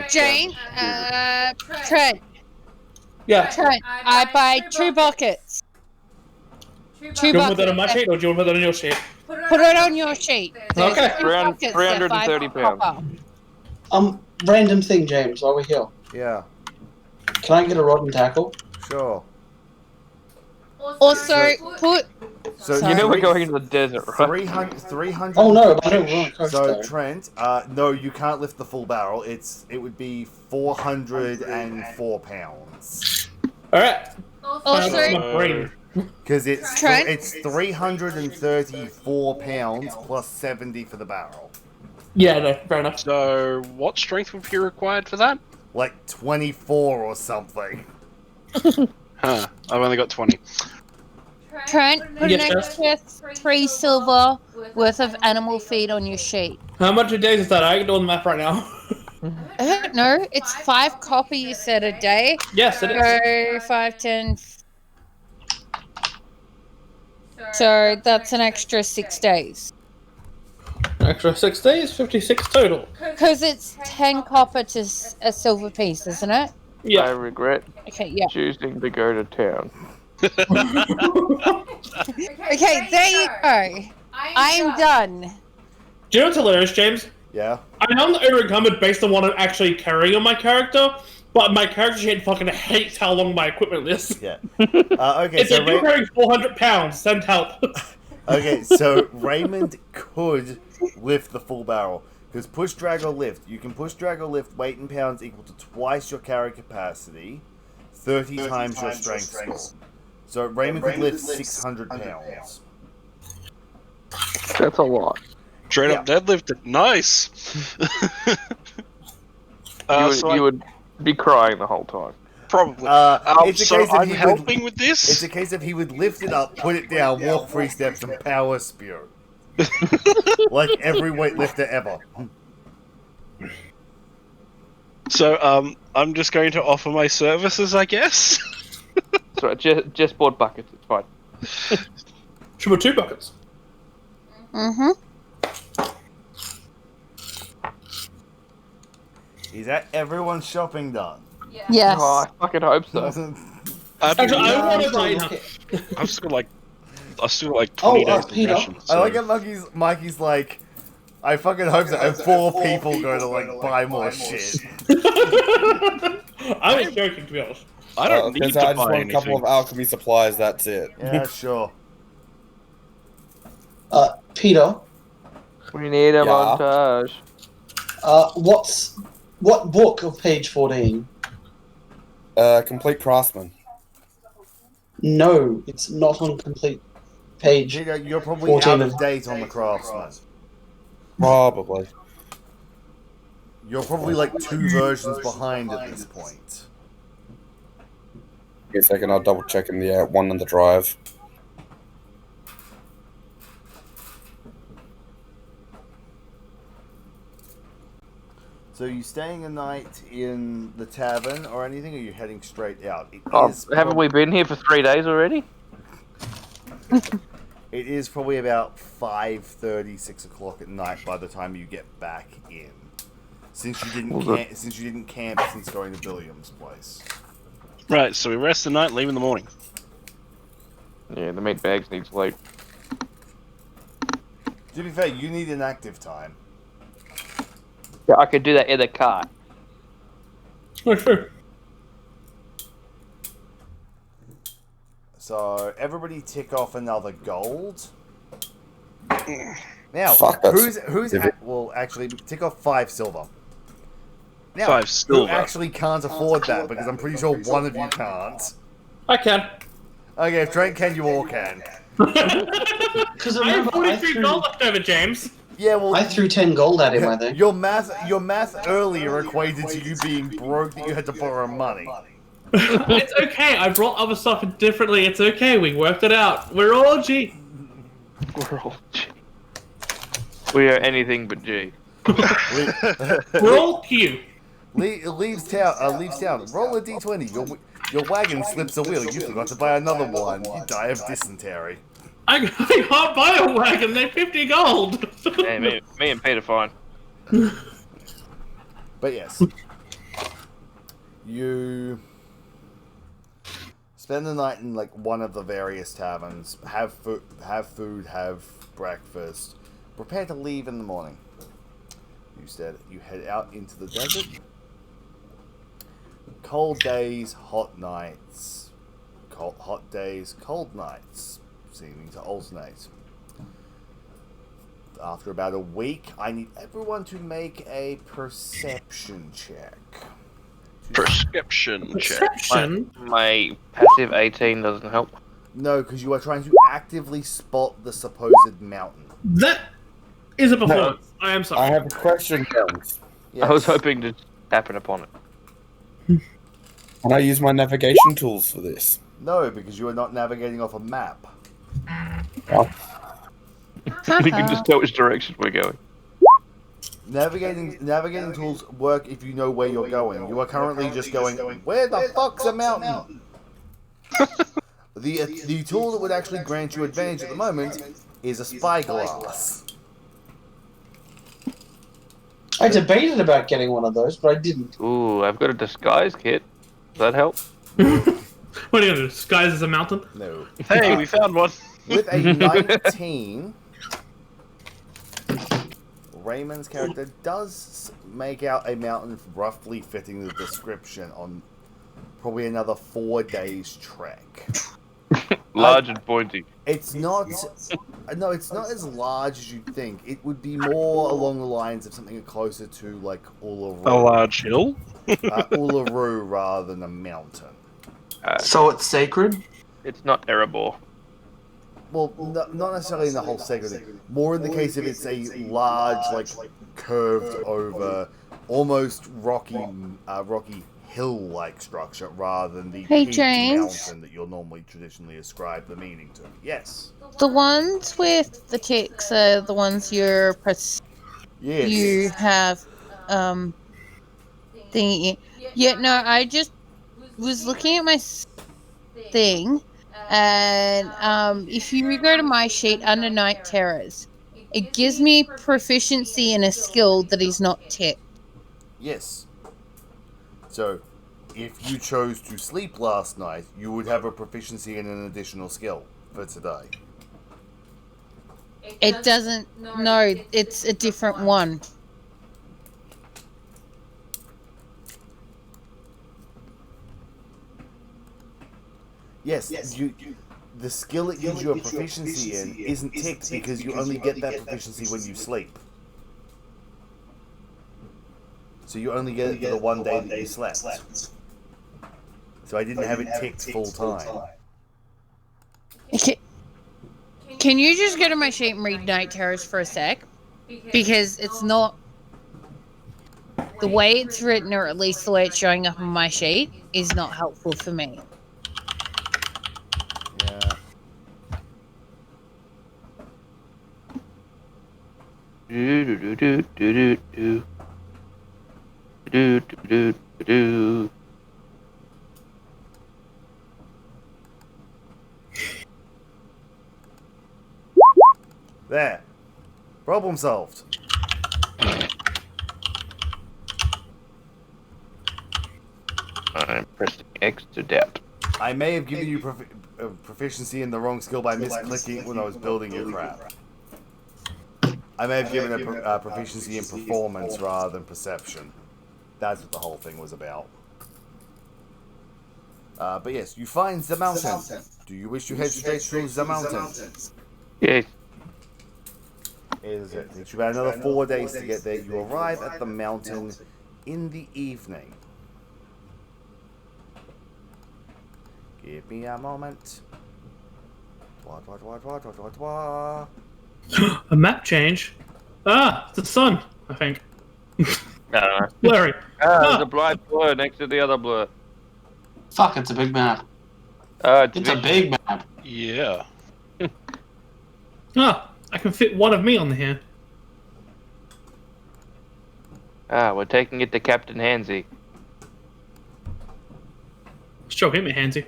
Jane, Trent, Yeah. Trent, I buy 2 buckets. Do 2 you want to put that on my buckets. sheet or do you want to put that on your sheet? Put it on your sheet. There's Okay. 2 buckets, they're 330 5 copper. Random thing, James, while we're here. Yeah, Can I get a rod and tackle? sure. Also, put... So Sorry. You know we're going into the desert, right? 300. Oh no, I don't want to So Trent, no, you can't lift the full barrel. It would be 404 pounds. Alright. Also, My brain. Because it's Trent? it's 334 pounds plus 70 for the barrel. Yeah, no, fair enough. So, what strength would be required for that? Like 24 or something. Huh, I've only got 20. Trent, put an Yes, extra 3 silver worth of animal feed on your sheet. How much a day is that? I can do the math right now. I don't know. It's 5 copper you said a day. Yes, it is. So 5, 10. So that's an extra 6 days. Extra 6 days, 56 total. Because it's 10 copper to a silver piece, isn't it? I Yeah. regret Okay, yeah. choosing to go to town. Okay, there you go. I'm done. Do you know what's hilarious, James? Yeah. I know I'm the over-encumbered based on what I'm actually carrying on my character, but my character sheet fucking hates how long my equipment is. Yeah. Okay, It's so like you're carrying 400 pounds, send help. okay, so Raymond could lift the full barrel. Because push, drag, or lift. You can push, drag, or lift weight in pounds equal to twice your carry capacity, 30 times your strength score. So Raymond could lift 600 pounds. That's a lot. Straight up deadlifted. Nice! You would be crying the whole time. Probably. It's a So case of I'm he would- helping with this? It's a case of he would lift it up, put it down, walk 3 steps, and power spew. Like every weightlifter ever. So, I'm just going to offer my services, I guess? So just bought buckets, it's fine. Should we 2 buckets? Mm-hmm. Is that everyone's shopping done? Yes. Oh, I fucking hope so. Actually, I I'm want to still buy looking. I've still got like 20 days of Peter. rations, I like so- how Mikey's like, I fucking hope so. And 4 people go to like buy more shit. I was joking, to be honest. I don't need Spencer, to I just buy want a couple anything. of alchemy supplies. That's it. Yeah, sure. Peter, We need a Yeah. montage. what book of page 14? Complete craftsman. No, it's not on complete page. Peter, you're probably 14 out of- of date on the Craftsman. Probably. You're probably like 2 versions behind at this point. Give me a second, I'll double check in the one on the drive. So are you staying a night in the tavern or anything, or are you heading straight out? Haven't we been here for 3 days already? It is probably about 5:30, 6 o'clock at night by the time you get back in. Since you didn't camp since going to Billiam's place. Right, so we rest the night, leave in the morning. Yeah, the meat bags need sleep. To be fair, you need an active time. Yeah, I could do that in the car. Oh, sure. So everybody tick off another gold. Now, Fuck, that's- well, actually, tick off 5 silver. Now, 5 who silver. actually can't afford that? Because I'm pretty sure one of you can't. I can. Okay, if Trent can, you all can. Because I have remember, 43 gold left over, James. Yeah, well, I threw 10 gold at him, I think. your math earlier equated to you being broke that you had to borrow money. It's okay. I brought other stuff in differently. It's okay. We worked it out. We're all G. We're all G. We are anything but G. We're all Q. Leaves town. Roll a d20. Your wagon slips a wheel. You forgot to buy another one. You die of dysentery. I can't buy a wagon. They're 50 gold. Hey, me and Peter fine. But yes, you spend the night in like one of the various taverns. Have food, have breakfast. Prepare to leave in the morning. You head out into the desert. Cold days, hot nights. Hot days, cold nights, seeming to alternate. After about a week, I need everyone to make a perception check. Perception check. Perception. My passive 18 doesn't help. No, because you are trying to actively spot the supposed mountain. That is a performance. I am I sorry. have a question, Jones. I was hoping to happen upon it. Can I use my navigation tools for this? No, because you are not navigating off a map. Oh. You can just tell which direction we're going. Navigating tools work if you know where you're going. You are currently just going, where the fuck's a mountain? The tool that would actually grant you advantage at the moment is a spyglass. I debated about getting one of those, but I didn't. Ooh, I've got a disguise kit. Does that help? What are you gonna do? Disguise as a mountain? No. Hey, we found one. With a 19, Raymond's character does make out a mountain roughly fitting the description on probably another 4 days trek. Large and pointy. It's not. No, it's not as large as you'd think. It would be more along the lines of something closer to like Uluru. A large hill? Uluru rather than a mountain. So it's sacred? It's not Erebor. Well, not necessarily in the whole segment thing. More in the case of it's a large, like curved over, almost rocky hill-like structure rather than the Hey, peaked James. mountain that you'll normally traditionally ascribe the meaning to. Yes. The ones with the ticks are the ones you Yes. have thingy. Yeah, no, I just was looking at my thing, and if you go to my sheet under Night Terrors, it gives me proficiency in a skill that is not ticked. Yes. So, if you chose to sleep last night, you would have a proficiency in an additional skill for today. It doesn't. No, it's a different one. Yes, the skill it gives you a proficiency in isn't ticked because you only get that proficiency when you sleep. So you only get it for the one day that you slept. So I didn't have it ticked full time. Can you just go to my sheet and read Night Terrors for a sec? Because it's not... The way it's written, or at least the way it's showing up on my sheet, is not helpful for me. Yeah. Do do do do do do do do do do. There. Problem solved. I'm pressing X to doubt. I may have given you proficiency in the wrong skill by misclicking it when I was building your crap. I may have given a proficiency in performance rather than perception. That's what the whole thing was about. But yes, you find the mountain. Do you wish to head straight through the mountain? Yes. It takes you about another 4 days to get there. You arrive at the mountain in the evening. Give me a moment. A map change. Ah, it's the sun, I think. No. Blurry. There's a blind blur next to the other blur. Fuck, it's a big map. It's a big map. Yeah. Ah, I can fit one of me on here. We're taking it to Captain Hansy. Sure, hit me, Hansy.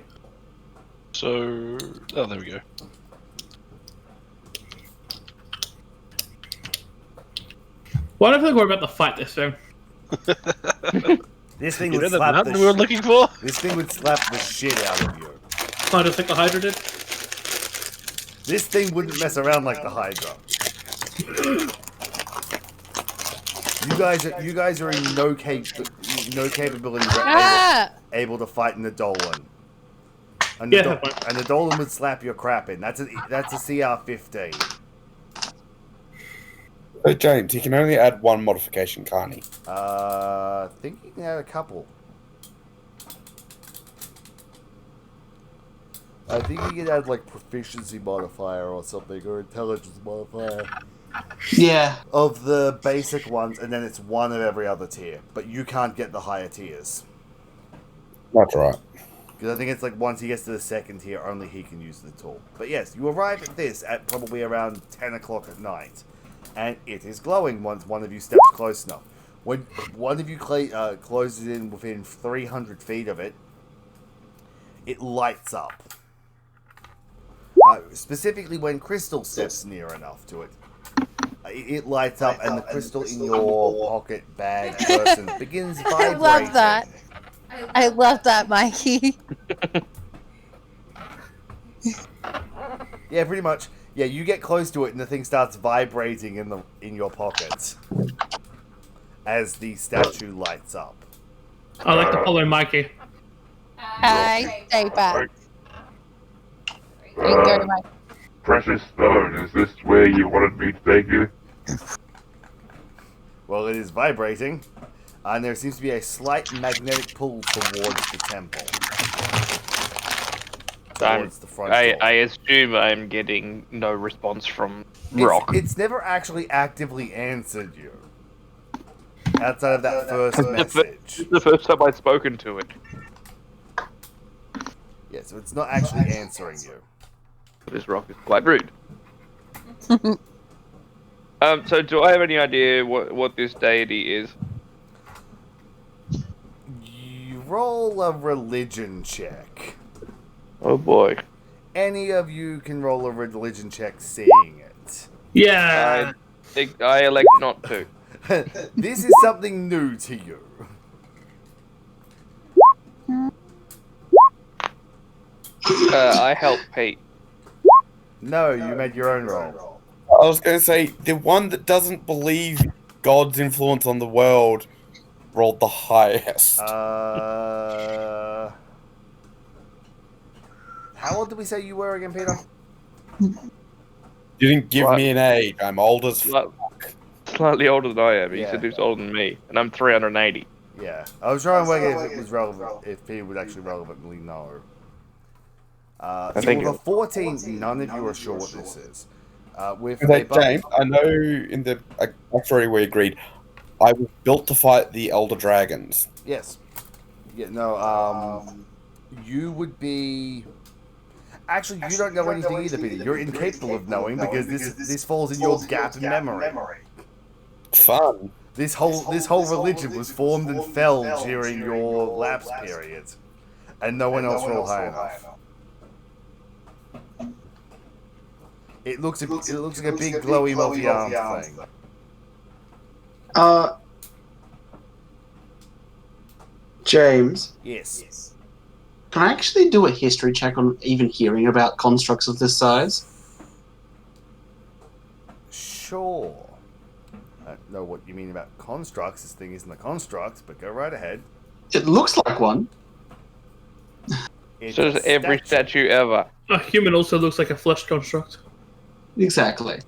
So, oh, there we go. Why do I feel like we're about to fight this thing? This thing You would know the slap mountain the we were looking for? This thing would slap the shit out of you. Oh, just like the Hydra did? This thing wouldn't mess around like the Hydra. You guys are in no capability able to fight an Adolan. And the Adolan would slap your crap in. That's a CR-15. So James, he can only add one modification, can't he? I think you can add a couple. I think you can add like proficiency modifier or something, or intelligence modifier. Yeah. Of the basic ones, and then it's one of every other tier. But you can't get the higher tiers. That's right. Because I think it's like once he gets to the second tier, only he can use the tool. But yes, you arrive at this at probably around 10 o'clock at night. And it is glowing once one of you steps close enough. When one of you closes in within 300 feet of it, it lights up. Specifically when Crystal steps near enough to it. It lights up and the crystal in your pocket, bag, person begins vibrating. I love that. I love that, Mikey. Yeah, pretty much. Yeah, you get close to it and the thing starts vibrating in your pocket as the statue lights up. I like to follow Mikey. I stay back. You can go to my... Precious stone, is this where you wanted me to take you? Well, it is vibrating, and there seems to be a slight magnetic pull towards the temple. Towards the front door. I assume I'm getting no response from Rock. It's never actually actively answered you. Outside of that first message. The first time I'd spoken to it. Yeah, so it's not actually answering you. This Rock is quite rude. So do I have any idea what this deity is? You roll a religion check. Oh boy. Any of you can roll a religion check seeing it. Yeah. I think I elect not to. This is something new to you. I help Pete. No, you made your own roll. I was going to say, the one that doesn't believe God's influence on the world rolled the highest. How old did we say you were again, Peter? You didn't give me an age. I'm old as Slightly older than I am. You Yeah. said he was older than me, and I'm 380. Yeah. I was trying to work out if it was relevant, if Peter would actually relevantly know. So think with a 14, none of you are sure what this is. With Okay, a bu- James, I know in the story we agreed, I was built to fight the Elder Dragons. Yes. Yeah, no, you would be... Actually, you don't know anything either, Peter. You're incapable of knowing because this falls in your gap in memory. Fun. This whole religion was formed and fell during your lapse period. And no one else rolled high enough. It looks like a big glowy multi-armed thing. James, Yes. can I actually do a history check on even hearing about constructs of this size? Sure. I don't know what you mean about constructs. This thing isn't a construct, but go right ahead. It looks like one. It's So does a every statue ever. A human also looks like a flesh construct. Exactly.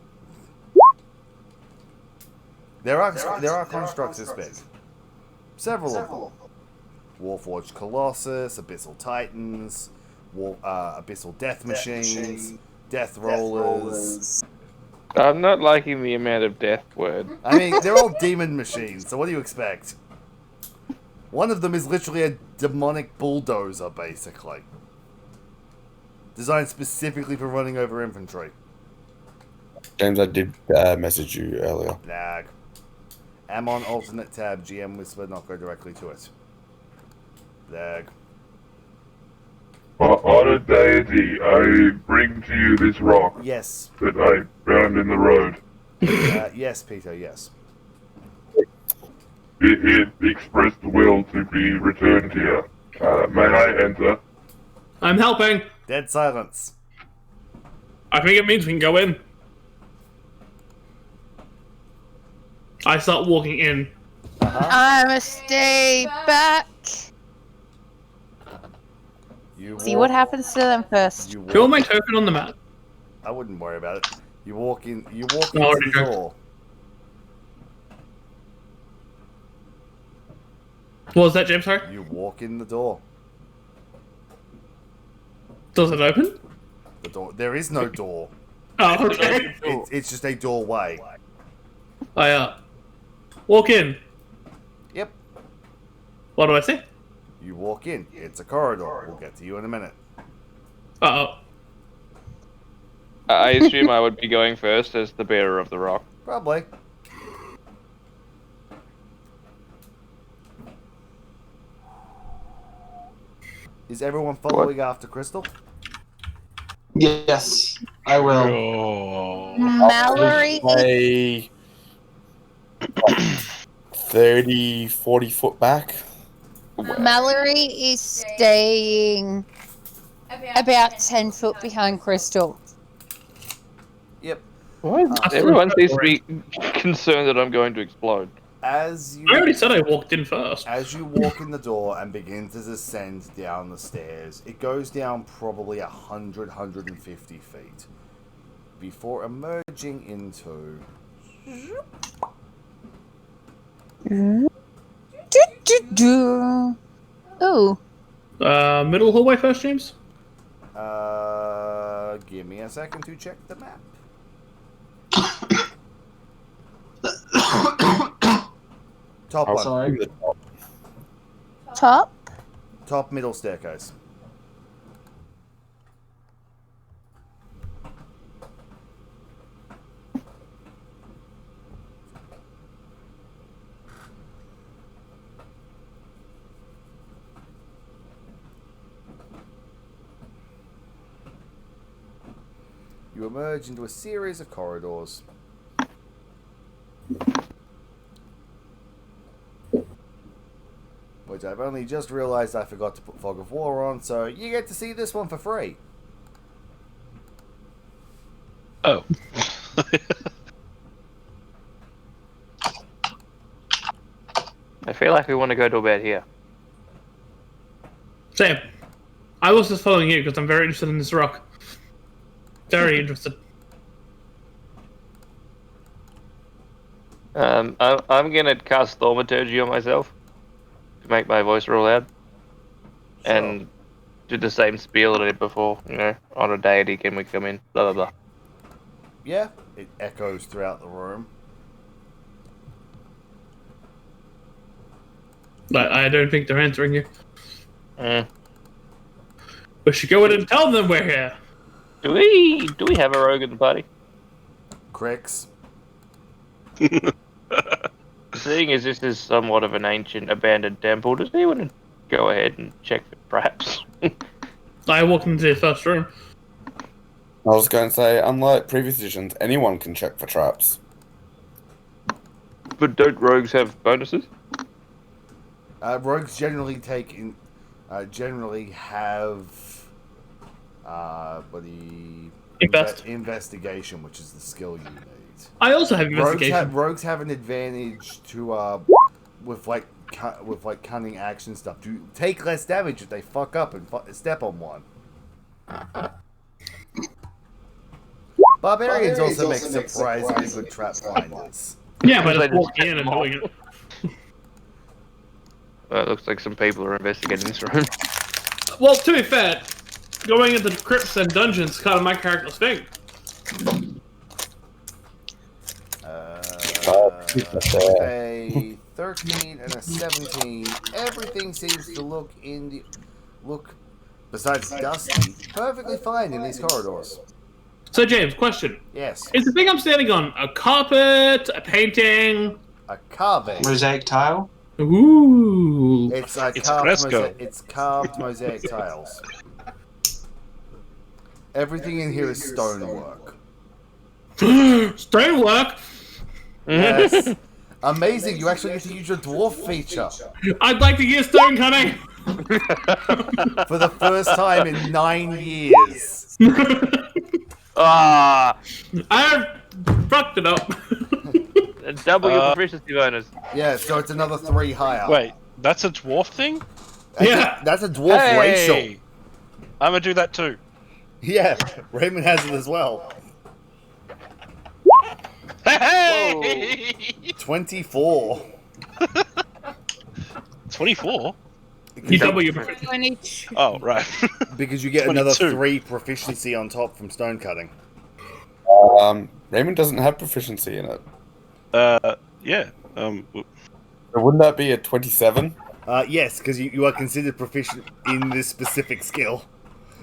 There are constructs this big. Several of them. Warforged Colossus, Abyssal Titans, Abyssal Death Machines, Death Rollers. I'm not liking the amount of death word. I mean, they're all demon machines, so what do you expect? One of them is literally a demonic bulldozer, basically. Designed specifically for running over infantry. James, I did message you earlier. Lag. Am on alternate tab, GM whisper, not go directly to it. Lag. On a deity, I bring to you this rock Yes. that I found in the road. Yes, Peter, yes. It expressed the will to be returned here. May I enter? I'm helping. Dead silence. I think it means we can go in. I start walking in. I must stay back. See what happens to them first. Fill my token on the map. I wouldn't worry about it. You walk into the door. What was that, James? Sorry? You walk in the door. Does it open? The door. There is no door. Oh, okay. It's just a doorway. I walk in. Yep. What do I see? You walk in. It's a corridor. We'll get to you in a minute. Uh-oh. I assume I would be going first as the bearer of the rock. Probably. Is everyone following after Crystal? Yes, I will. Oh. Mallory, Say 30, 40 foot back. Mallory is staying about 10 foot behind Crystal. Yep. Everyone seems to be concerned that I'm going to explode. As you I already said I walked in first. As you walk in the door and begin to descend down the stairs, it goes down probably 150 feet before emerging into... Ooh. Middle hallway first, James? Give me a second to check the map. Top one. Sorry. Top? Top middle staircase. You emerge into a series of corridors. Which I've only just realised I forgot to put Fog of War on, so you get to see this one for free. Oh. I feel like we want to go to bed here. Same. I was just following you because I'm very interested in this rock. Very interested. I'm gonna cast Thaumaturgy on myself to make my voice real loud, and do the same spiel that I did before. You know, on a deity, can we come in? Blah blah blah. Yeah, it echoes throughout the room. But I don't think they're answering you. Mm. We should go in and tell them we're here. Do we have a rogue in the party? Cricks. Seeing as this is somewhat of an ancient abandoned temple, does anyone want to go ahead and check for traps? I walked into the first room. I was going to say, unlike previous editions, anyone can check for traps. But don't rogues have bonuses? Rogues generally have investigation, which is the skill you need. I also have investigation. Rogues have an advantage to with cunning action stuff. To take less damage if they fuck up and step on one. Barbarians also make surprisingly good trap finders. Yeah, but just walking in and doing it. Well, it looks like some people are investigating this room. Well, to be fair, going into crypts and dungeons is kind of my character's thing. With a 13 and a 17, everything seems to look besides dusty, perfectly fine in these corridors. So, James, question. Yes. Is the thing I'm standing on a carpet, a painting? A carving. Mosaic tile? Ooh. It's carved mosaic tiles. Everything in here is stonework. Stonework? Yes. Amazing, you actually get to use your dwarf feature. I'd like to use stone cutting. For the first time in 9 years. Ah! I've fucked it up. Double your proficiency bonus. Yeah, so it's another 3 higher. Wait, that's a dwarf thing? That's a dwarf racial. I'm gonna do that too. Yeah, Raymond has it as well. Hey! 24. 24? You double your proficiency. Oh, right. Because you get 22. another 3 proficiency on top from stone cutting. Raymond doesn't have proficiency in it. Yeah. So wouldn't that be a 27? Yes, because you are considered proficient in this specific skill.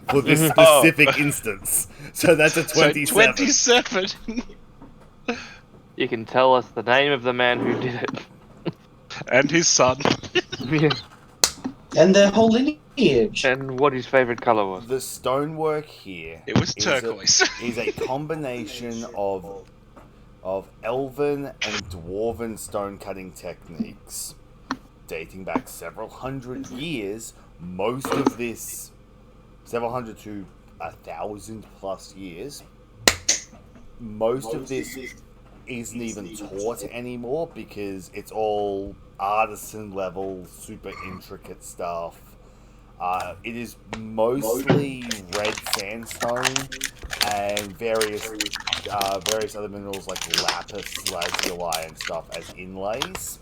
For this specific instance. So that's a 27. So 27. You can tell us the name of the man who did it. And his son. Yeah. And their whole lineage. And what his favourite colour was. The stonework here It was turquoise. is a combination of elven and dwarven stone cutting techniques dating back several hundred years. Most of this, several hundred to 1,000 plus years. Most of this isn't even taught anymore because it's all artisan level, super intricate stuff. It is mostly red sandstone and various other minerals like lapis lazuli and stuff as inlays.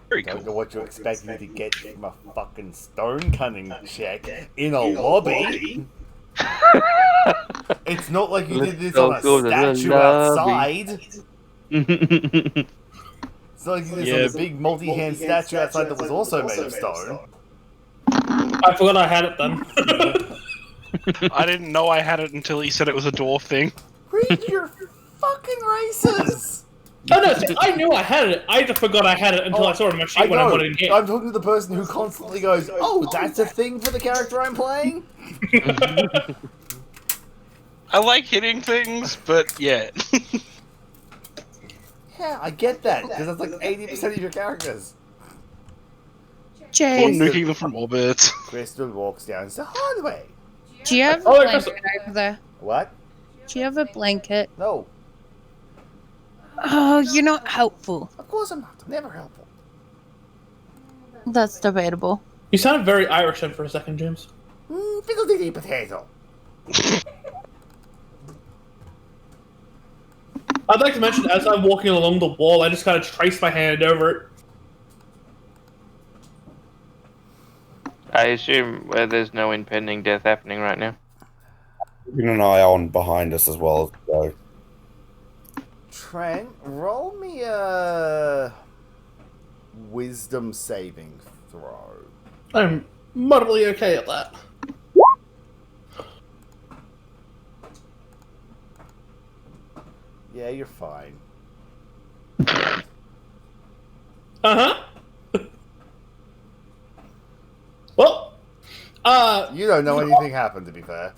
Very Don't know cool. what you're expecting to get from a fucking stone cutting check in a lobby. It's not like you did this on a statue outside. It's not like you did this on a big multi-hand statue outside that was also made of stone. I forgot I had it then. I didn't know I had it until he said it was a dwarf thing. Read your fucking races! Oh no, see, I knew I had it. I just forgot I had it until I saw it on my sheet when I wanted it in. I'm talking to the person who constantly goes, "Oh, that's a thing for the character I'm playing." I like hitting things, but yeah. Yeah, I get that because that's like 80% of your characters. Or Jay, nuking them from orbit. Crystal walks down the hallway. do you have a Oh, blanket over there? What? Do you have a blanket? No, Oh, you're not helpful. of course I'm not. I'm never helpful. That's debatable. You sounded very Irish then for a second, James. Fiddle-dee potato. I'd like to mention, as I'm walking along the wall, I just kind of trace my hand over it. I assume where there's no impending death happening right now. Keeping an eye on behind us as well. So. Trent, roll me a wisdom saving throw. I'm moderately okay at that. Yeah, you're fine. Uh-huh. Well, You don't know anything happened, to be fair.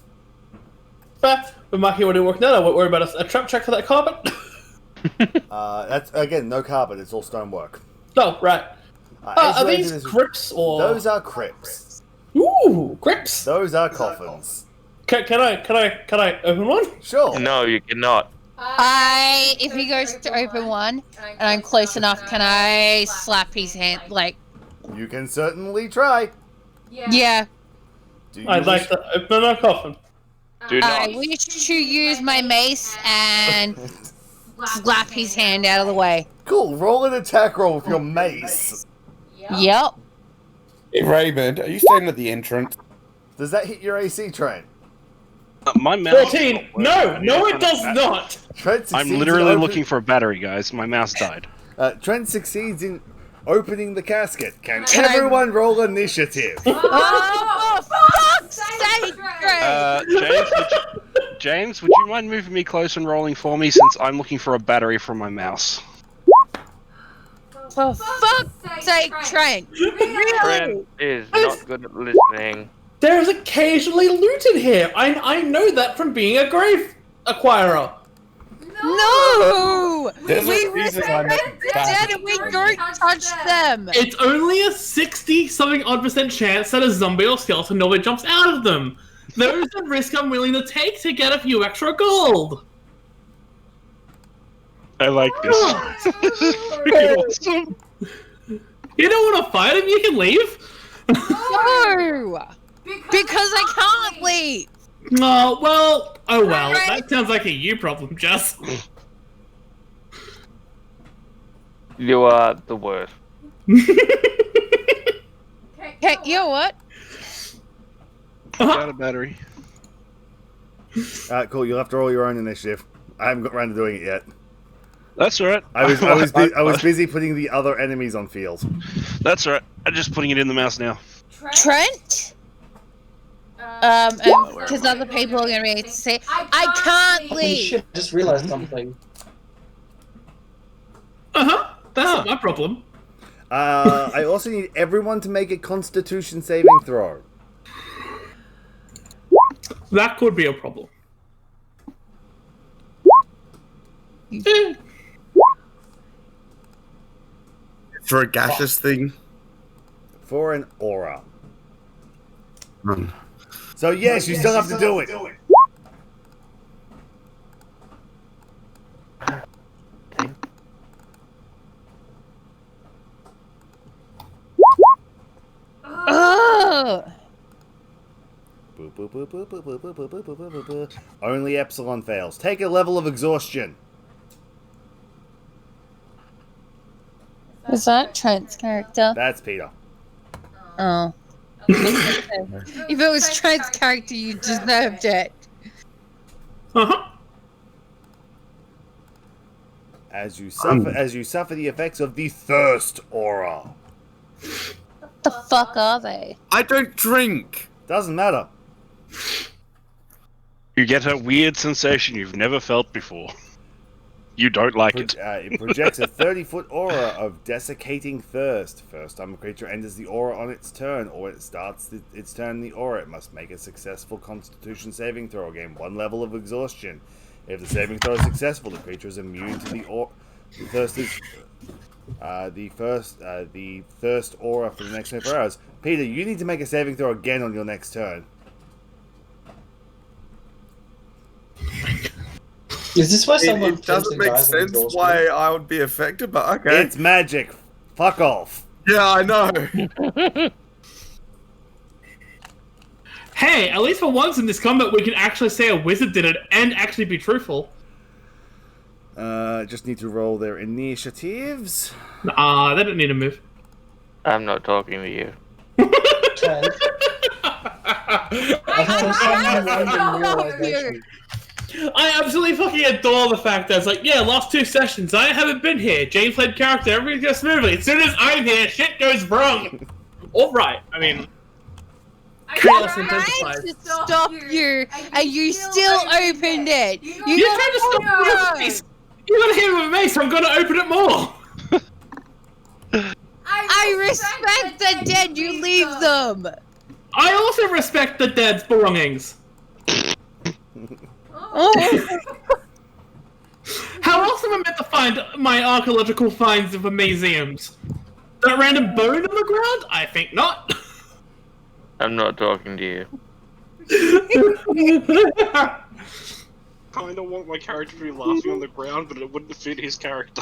fair. With Mikey already working out, I won't worry about a trap check for that carpet. That's, again, no carpet, it's all stonework. Oh, right. As Are you these enter this- crypts or... Those are crypts. Ooh, crypts. Those are coffins. Can I open one? Sure. No, you cannot. If he goes to open one and I'm close enough, can I slap his hand? Like, You can certainly try. yeah. Do you I'd like wish- to open a coffin. Do I not. wish to use my mace and slap his hand out of the way. Cool, roll an attack roll with your mace. Yep. Hey, Raymond, are you standing at the entrance? Does that hit your AC, Trent? My mouse. 14. No, it does not. Trent succeeds I'm in literally looking for a battery, guys. My mouse died. Trent succeeds in opening the casket. Can Can I- everyone roll initiative? Oh, for fuck's sake, Greg! James, would you mind moving me close and rolling for me since I'm looking for a battery from my mouse? For fuck's sake, Trent! Really? Trent is not good at listening. There's occasionally loot in here. I know that from being a grave acquirer. No! There's We a reason I make respect the dead and we don't touch them! It's only a 60-something-odd% chance that a zombie or skeleton normally jumps out of them. Those are risk I'm willing to take to get a few extra gold. I like this. This is freaking awesome. You don't want to fight him? You can leave. No! Because I can't leave! Oh, well. Oh, well. That sounds like a you problem, Jess. You are the worst. Okay, you know what? Got a battery. Cool, you'll have to roll your own initiative. I haven't got around to doing it yet. That's alright. I was busy putting the other enemies on field. That's alright. I'm just putting it in the mouse now. Trent? Because other people are going to be say, I can't Holy leave! shit, I just realized something. Uh-huh. That's not my problem. I also need everyone to make a Constitution saving throw. That could be a problem. For a gaseous thing? For an aura. Hmm. So yes, you still have to do it. Ugh! Only Epsilon fails. Take a level of exhaustion. Was that Trent's character? That's Peter. Oh. If it was Trent's character, you deserved it. Uh-huh. As you suffer the effects of the thirst aura. What the fuck are they? I don't drink! Doesn't matter. You get a weird sensation you've never felt before. You don't like it. It projects a 30-foot aura of desiccating thirst. First time a creature enters the aura on its turn, or it starts its turn in the aura, it must make a successful Constitution saving throw. Again, 1 level of exhaustion. If the saving throw is successful, the creature is immune to the aura. The thirst is the thirst aura for the next 24 hours. Peter, you need to make a saving throw again on your next turn. Is this why someone It doesn't make dies of sense exhaustion? why I would be affected, but okay. It's magic. Fuck off. Yeah, I know. Hey, at least for once in this combat, we can actually say a wizard did it and actually be truthful. Just need to roll their initiatives. They don't need to move. I'm not talking to you. Trent. I for some random realization. I absolutely fucking adore the fact that it's like, yeah, last 2 sessions, I haven't been here. Jane played character, everything goes smoothly. As soon as I'm here, shit goes wrong. Alright, I mean... chaos intensifies. To stop you, and you still opened it. You're trying to stop me with a mace. You gotta hit me with a mace, I'm gonna open it more. I respect the dead, you leave them. I also respect the dead's belongings. Oh. How else am I meant to find my archaeological finds of the museums? That random bone on the ground? I think not. I'm not talking to you. Kinda want my character to be laughing on the ground, but it wouldn't fit his character.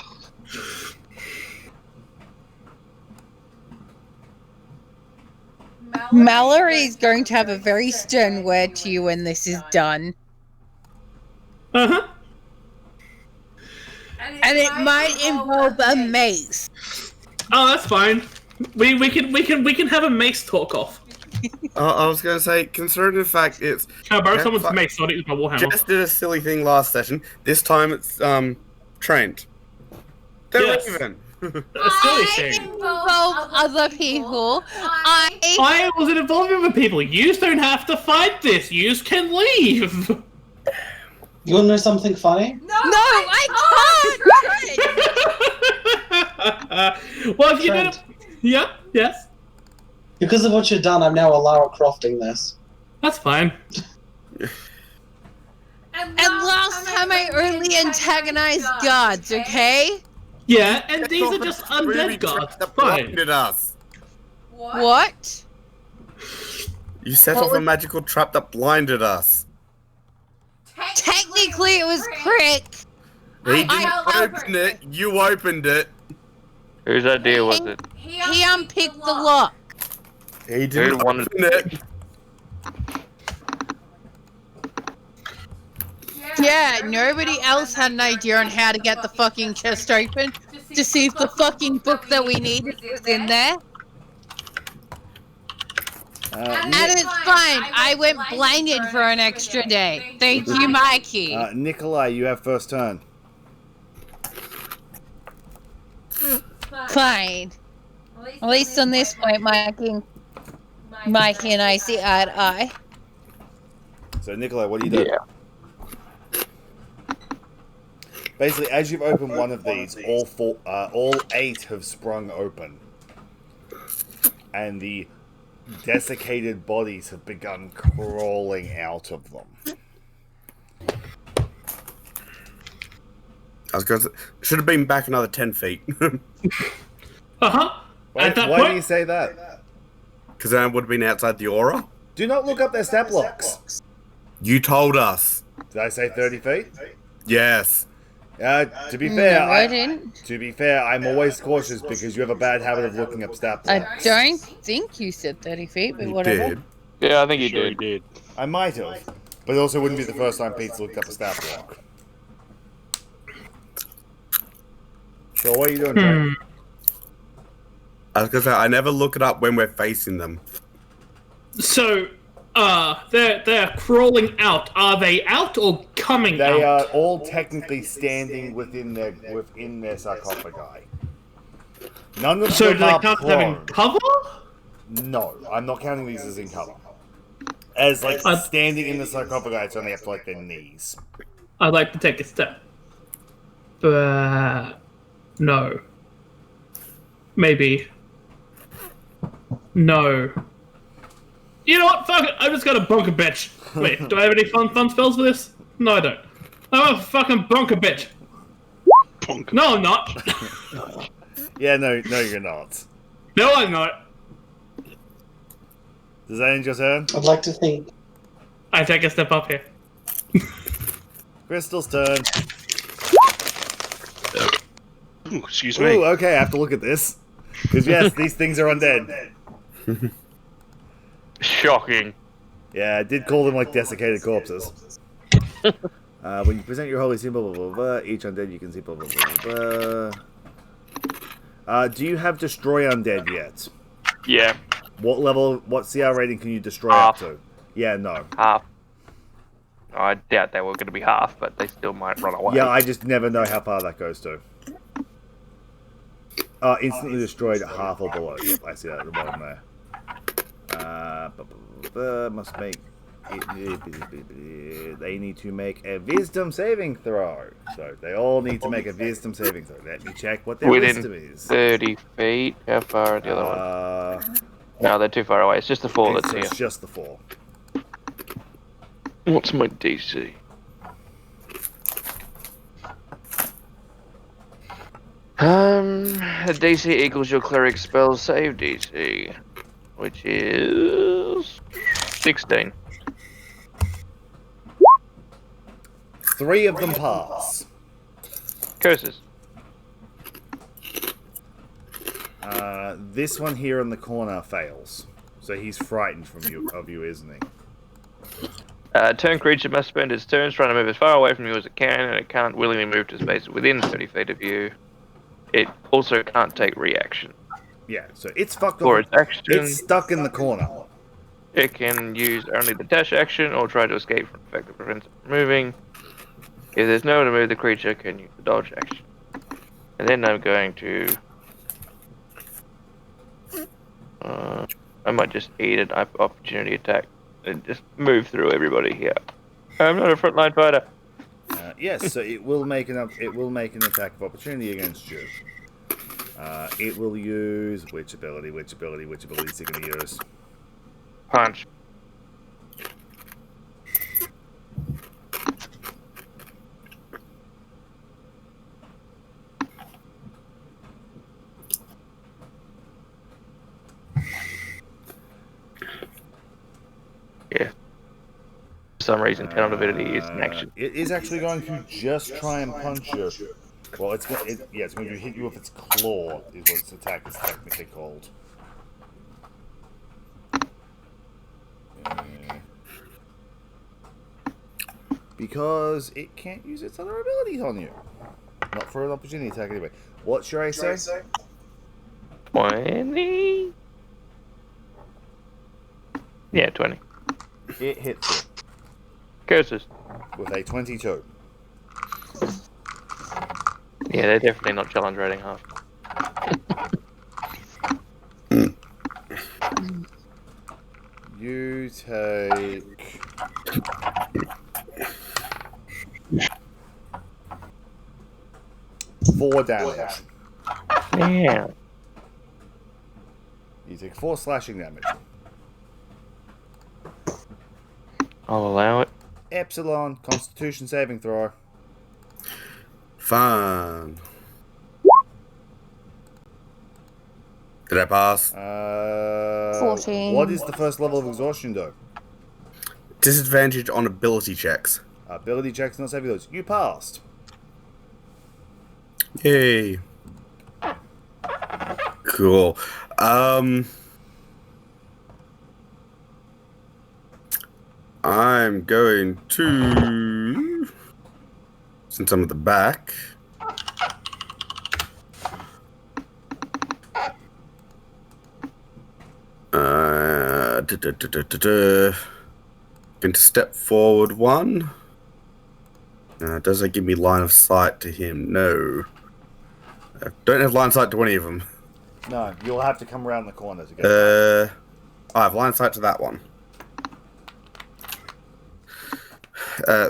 Mallory's going to have a very stern word to you when this is done. Uh-huh. And it might involve a mace. Oh, that's fine. We can have a mace talk off. I was going to say, considering the fact it's... Can I borrow someone's mace so I don't use my warhammer? Just did a silly thing last session. This time it's trained. They're Yes. even. A silly thing. Involve other people. I wasn't involved with people. You don't have to fight this. You can leave. You wanna know something funny? No, I can't! Well, if you Trent. did it... Yeah, yes. Because of what you've done, I'm now Lara Crofting this. That's fine. And last time I only antagonized guards, okay? Yeah, and these are just undead gods. Fine. Blinded us. What? You set What off a was- magical trap that blinded us. Technically, it was Crick. He didn't I- open it, you opened it. Whose idea was it? He unpicked the lock. He didn't wanted- open it. Yeah, nobody else had an idea on how to get the fucking chest open to see if the fucking book that we needed was in there. And it's fine. I went blinded for an extra day. Thank you, Mikey. Nikolai, you have first turn. Fine. At least on this point, Mikey and I see eye to eye. So, Nikolai, what do you do? Yeah. Basically, as you've opened one of these, all 8 have sprung open. And the desiccated bodies have begun crawling out of them. I was going to should have been back another 10 feet. Uh-huh. At that Why point... do you say that? Because then I would have been outside the aura. Do not look up their stat blocks. You told us. Did I say 30 feet? Yes. To be fair, No, I didn't. To be fair, I'm always cautious because you have a bad habit of looking up stat I blocks. don't think you said 30 feet, but You whatever. did. Yeah, I think you Sure he did. did. I might have. But it also wouldn't be the first time Pete's looked up a stat block. So what are you doing, Trent? I was going to say, I never look it up when we're facing them. So, they're crawling out. Are they out or coming They out? are all technically standing within their sarcophagi. None of So do them they are count as having prone. cover? No, I'm not counting these as in cover. As like standing in the sarcophagi, it's only up to like their knees. I'd like to take a step. But... no. Maybe. No. You know what? Fuck it. I'm just gonna bonk a bitch. Wait, do I have any fun spells for this? No, I don't. I'm a fucking bonk a bitch. Punk. No, I'm not. Yeah, no, you're not. No, I'm not. Does that end your turn? I'd like to think. I take a step up here. Crystal's turn. Ooh, excuse me. Ooh, okay, I have to look at this. Because yes, these things are undead. Shocking. Yeah, I did call them like desiccated corpses. When you present your holy symbol, blah, blah, blah, each undead you can see, blah, blah, blah, blah. Do you have Destroy Undead yet? Yeah, What level, what CR rating can you destroy half. up to? Yeah, no. Half. I doubt they were going to be half, but they still might run away. Yeah, I just never know how far that goes to. Instantly destroyed half or below. Yep, I see that at the bottom there. Must make... They need to make a wisdom saving throw. So they all need to make a wisdom saving throw. Let me check what their wisdom Within is. 30 feet. How far are the other one? No, they're too far away. It's just the 4 that's here. It's just the 4. What's my DC? The DC equals your cleric spell save DC, which is 16. 3 of them pass. Curses. This one here in the corner fails. So he's frightened of you, isn't he? Turn creature must spend its turns trying to move as far away from you as it can, and it can't willingly move to space within 30 feet of you. It also can't take reaction. Yeah, so it's fucked For up. its action, It's stuck in the corner. it can use only the dash action or try to escape from effect that prevents it from moving. If there's no one to move, the creature can use the dodge action. And then I'm going to... I might just eat an opportunity attack and just move through everybody here. I'm not a frontline fighter. Yes, so it will make an attack of opportunity against you. It will use which ability is it going to use? Punch. Yeah. For some reason, talent ability is an action. It is actually going to just try and punch you. Well, it's going to hit you with its claw, is what its attack is technically called. Because it can't use its other abilities on you. Not for an opportunity attack anyway. What's your AC? 20? Yeah, 20. It hits you Curses. with a 22. Yeah, they're definitely not challenge rating half. You take... four damage. Yeah. You take 4 slashing damage. I'll allow it. Epsilon, Constitution saving throw. Fine. Did I pass? 14. What is the first level of exhaustion do? Disadvantage on ability checks. Ability checks, not saving those. You passed. Yay. Cool. I'm going to, since I'm at the back, going to step forward 1. Does it give me line of sight to him? No. I don't have line of sight to any of them. No, you'll have to come around the corner to get I have line of sight to that one.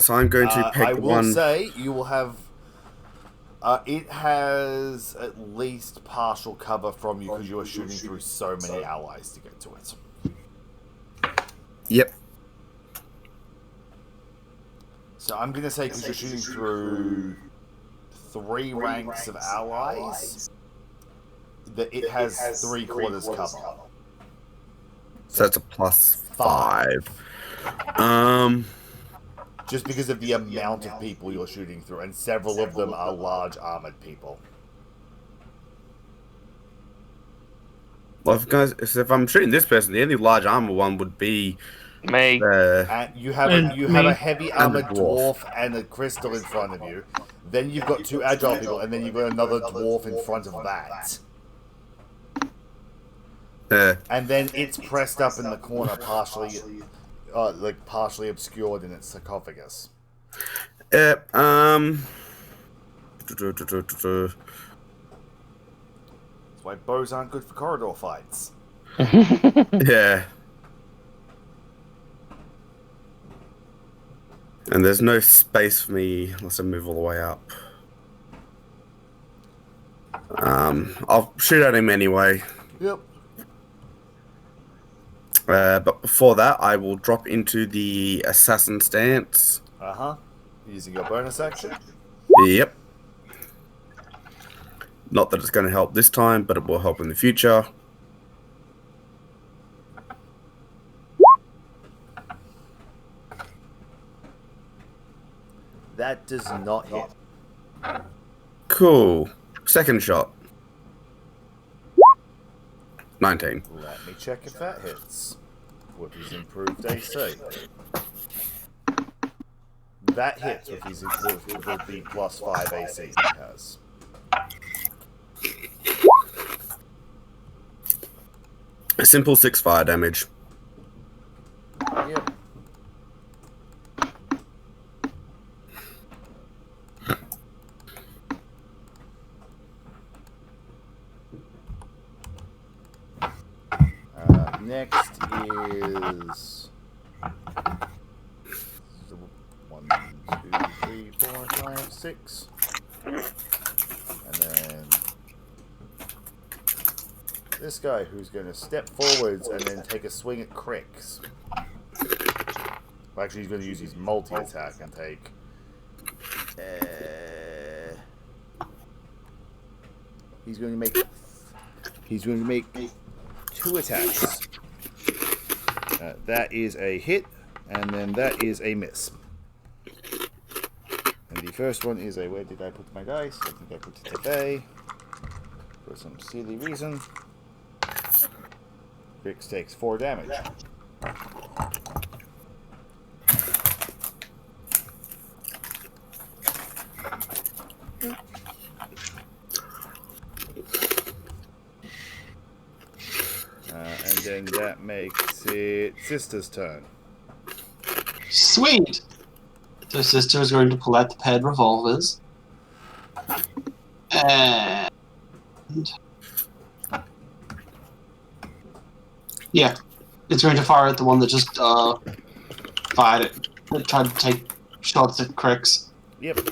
So I'm going to pick I will one. say you will have. It has at least partial cover from you because you are shooting through so many allies to get to it. Yep. So I'm going to say because you're shooting through 3 ranks of allies, that it has 3/4 cover. So that's a +5. Just because of the amount of people you're shooting through, and several of them are large armored people. Well, if I'm shooting this person, the only large armor one would be Me. And you have And a me. heavy And a armored dwarf and a crystal in front of you. Then you've got 2 agile people, and then you've got another dwarf in front of that. And then it's pressed up in the corner, partially obscured in its sarcophagus. That's why bows aren't good for corridor fights. Yeah. And there's no space for me unless I move all the way up. I'll shoot at him anyway. Yep. But before that, I will drop into the assassin stance. Using your bonus action. Yep. Not that it's going to help this time, but it will help in the future. That does not hit. Cool. Second shot. 19. Let me check if that hits. With his improved AC. That hits with the plus 5 AC he has. A simple 6 fire damage. Yep. Next is 1, 2, 3, 4, 5, 6, and then this guy who's going to step forwards and then take a swing at Crix. Well, actually, he's going to use his multi-attack and take. He's going to make 2 attacks. That is a hit, and then that is a miss. And the first one is a... Where did I put my dice? I think I put it today. For some silly reason. Crix takes 4 damage. And then that makes it Sister's turn. Sweet! So Sister is going to pull out the paired revolvers. And... yeah. It's going to fire at the one that just fired it. It tried to take shots at Crix. Yep.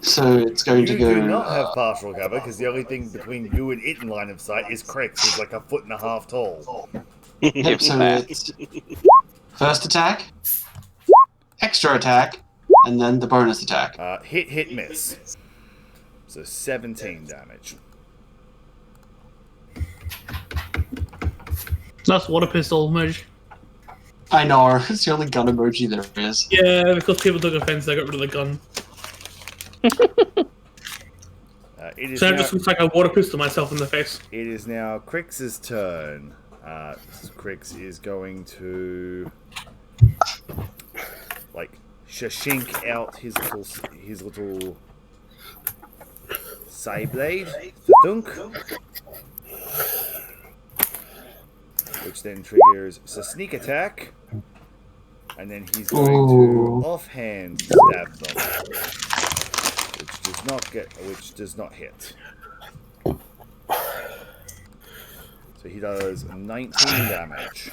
So it's going to go... You do not have partial cover, because the only thing between you and it in line of sight is Crix, who's like 1.5 feet tall. Yep, so it's first attack, extra attack, and then the bonus attack. Hit, miss. So 17 damage. That's water pistol emoji. I know, it's the only gun emoji there is. Yeah, because people took offense, they got rid of the gun. So I just looks like I water pistol myself in the face. It is now Crix's turn. Crix is going to shashink out his little side blade, thunk, which then triggers a sneak attack, and then he's going to offhand stab them, which does not hit. So he does 19 damage.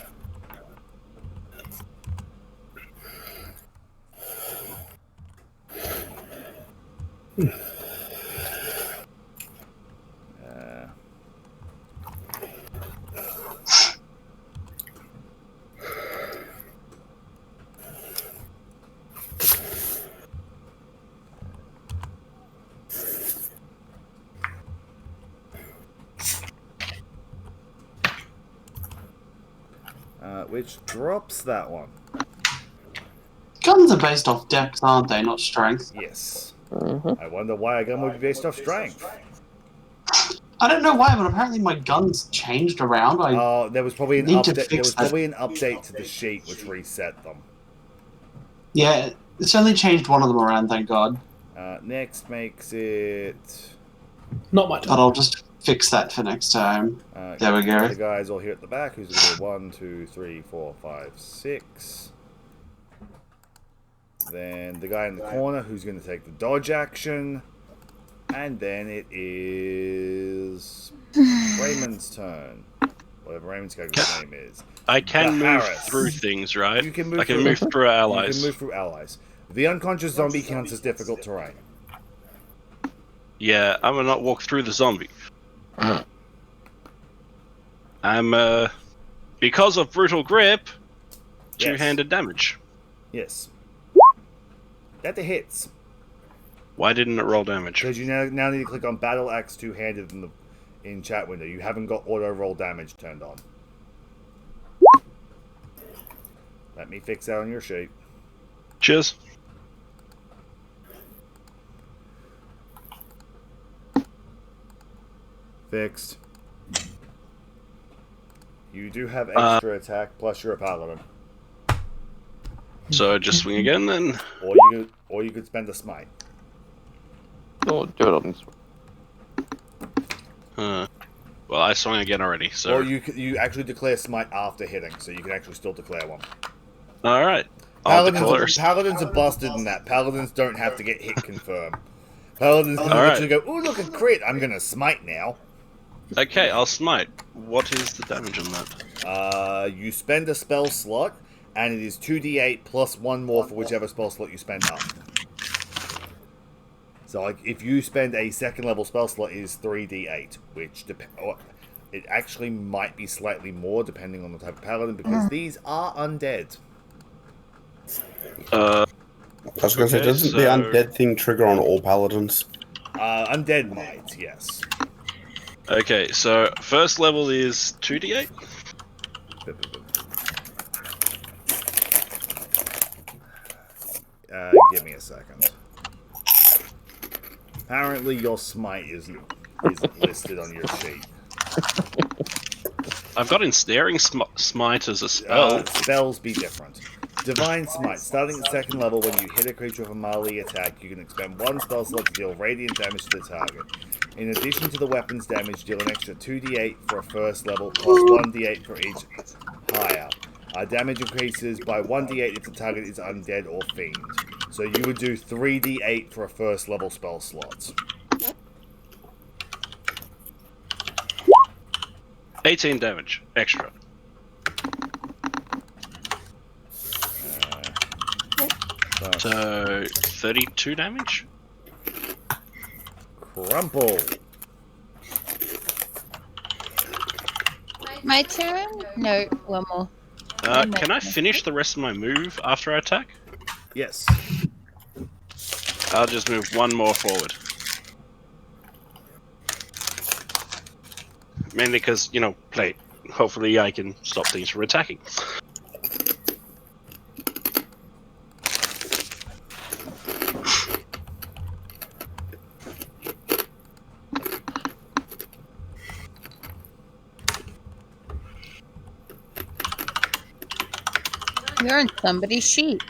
Which drops that one. Guns are based off dex, aren't they? Not strength. Yes. I wonder why a gun would be based off strength. I don't know why, but apparently my gun's changed around. There was probably an need to update. There fix was that. probably an update to the sheet which reset them. Yeah, it's only changed one of them around, thank God. Next makes it. Not my But turn. I'll just fix that for next time. There we go. The guys all here at the back. Who's going to go 1, 2, 3, 4, 5, 6. Then the guy in the corner who's going to take the dodge action. And then it is Raymond's turn. Whatever Raymond's character's name is. I can move Harris. through things, right? You can move I can move through allies. You can move through allies. The unconscious zombie counts as difficult terrain. Yeah, I will not walk through the zombie. I'm, because of brutal grip, two-handed damage. Yes. That hits. Why didn't it roll damage? Because you now need to click on Battle Axe two-handed in chat window. You haven't got auto roll damage turned on. Let me fix that on your sheet. Cheers. Fixed. You do have extra attack, plus you're a paladin. So just swing again then. Or you could spend a smite. Oh, do it on this one. Well, I swung again already, so. Or you actually declare smite after hitting, so you can actually still declare one. All right. Paladins are busted in that. Paladins don't have to get hit confirmed. Paladins can literally go, ooh, look, a crit. I'm going to smite now. Okay, I'll smite. What is the damage on that? You spend a spell slot, and it is 2d8 plus 1 more for whichever spell slot you spend after. So, like, if you spend a second level spell slot, it is 3d8, which it actually might be slightly more depending on the type of paladin, because these are undead. I was going to say, doesn't the undead thing trigger on all paladins? Undead might, yes. Okay, so first level is 2d8? Give me a second. Apparently your smite isn't listed on your sheet. I've got ensnaring smite as a spell. Spells be different. Divine Smite. Starting at second level, when you hit a creature with a melee attack, you can expend 1 spell slot to deal radiant damage to the target. In addition to the weapon's damage, deal an extra 2d8 for a first level, plus 1d8 for each higher. Damage increases by 1d8 if the target is undead or fiend. So you would do 3d8 for a first level spell slot. 18 damage, extra. So 32 damage? Crumple. My turn? No, one more. Can I finish the rest of my move after I attack? Yes. I'll just move 1 more forward. Mainly because, hopefully I can stop things from attacking. You're on somebody's sheet.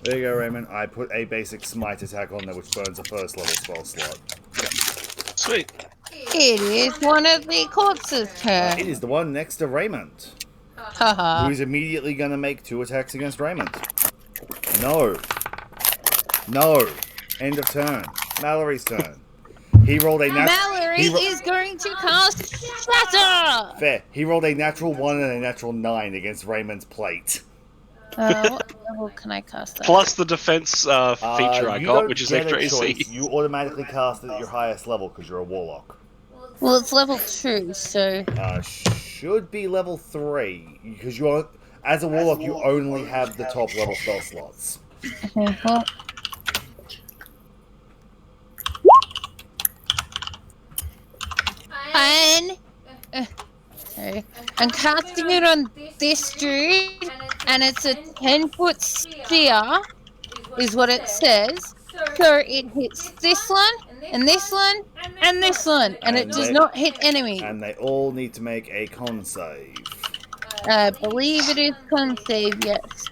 There you go, Raymond. I put a basic smite attack on there, which burns a first level spell slot. Sweet. It is one of the corpses' turn. It is the one next to Raymond. Haha. Who is immediately going to make 2 attacks against Raymond. No. No. End of turn. Mallory's turn. He rolled a Mallory is going to cast Shatter! Fair. He rolled a natural 1 and a natural 9 against Raymond's plate. What level can I cast that? Plus the defense feature I got, which is extra AC. You automatically cast it at your highest level because you're a warlock. Well, it's level 2, so... Should be level 3 because you're As a warlock, you only have the top level spell slots. Mhm. Sorry. I'm casting it on this dude, and it's a 10-foot sphere, is what it says. So it hits this one, and this one, and this one, and it does not hit enemies. And they all need to make a con save. I believe it is con save, yes.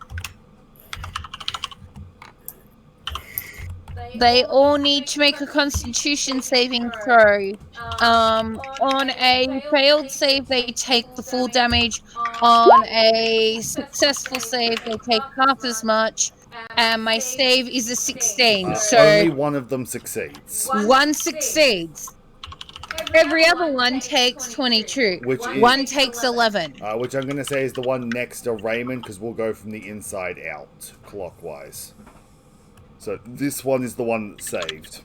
They all need to make a Constitution saving throw. On a failed save, they take the full damage. On a successful save, they take half as much. And my save is a 16, so Only one of them succeeds. one succeeds. Every other one takes 22. One takes 11. Which I'm going to say is the one next to Raymond, because we'll go from the inside out, clockwise. So this one is the one that's saved.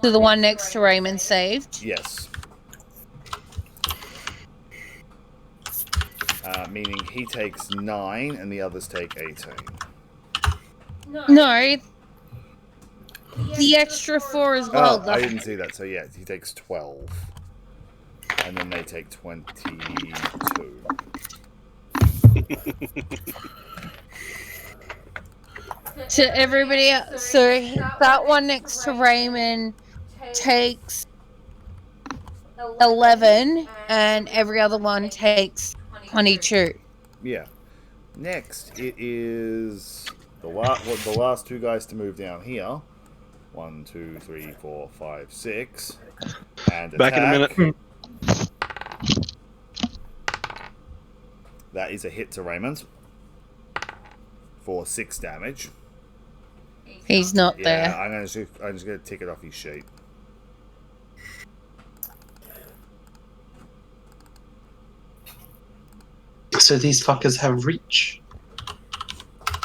So the one next to Raymond saved? Yes. Meaning he takes 9 and the others take 18. No. The extra 4 as well. I didn't see that. So yeah, he takes 12. And then they take 22. To everybody else. So that one next to Raymond takes 11, and every other one takes 22. Yeah. Next, it is the last two guys to move down here. 1, 2, 3, 4, 5, 6. And attack. Back in a minute. That is a hit to Raymond for 6 damage. He's not Yeah, there. I'm just gonna tick it off his sheet. So these fuckers have reach.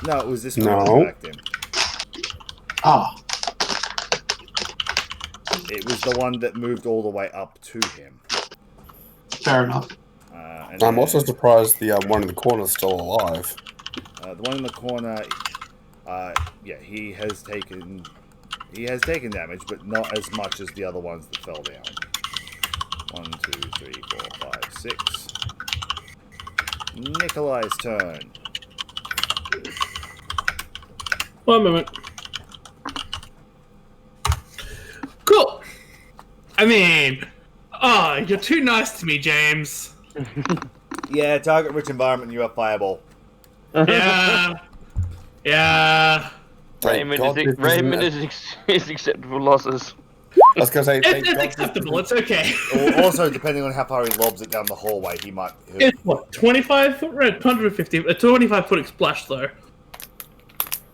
No, it was this No. one back then. Ah, It was the one that moved all the way up to him. fair enough. And I'm then, also surprised the one in the corner is still alive. the one in the corner. Yeah, he has taken damage, but not as much as the other ones that fell down. 1, 2, 3, 4, 5, 6. Nikolai's turn. One moment. Cool. I mean, you're too nice to me, James. Yeah, target rich environment. You have fireball. Yeah. Yeah. Thank God this isn't Raymond a- is acceptable losses. I was going to say, thank It's God acceptable. It's okay. Also, depending on how far he lobs it down the hallway, he might. It's what, 25 foot red, 150, a 25 foot splash though.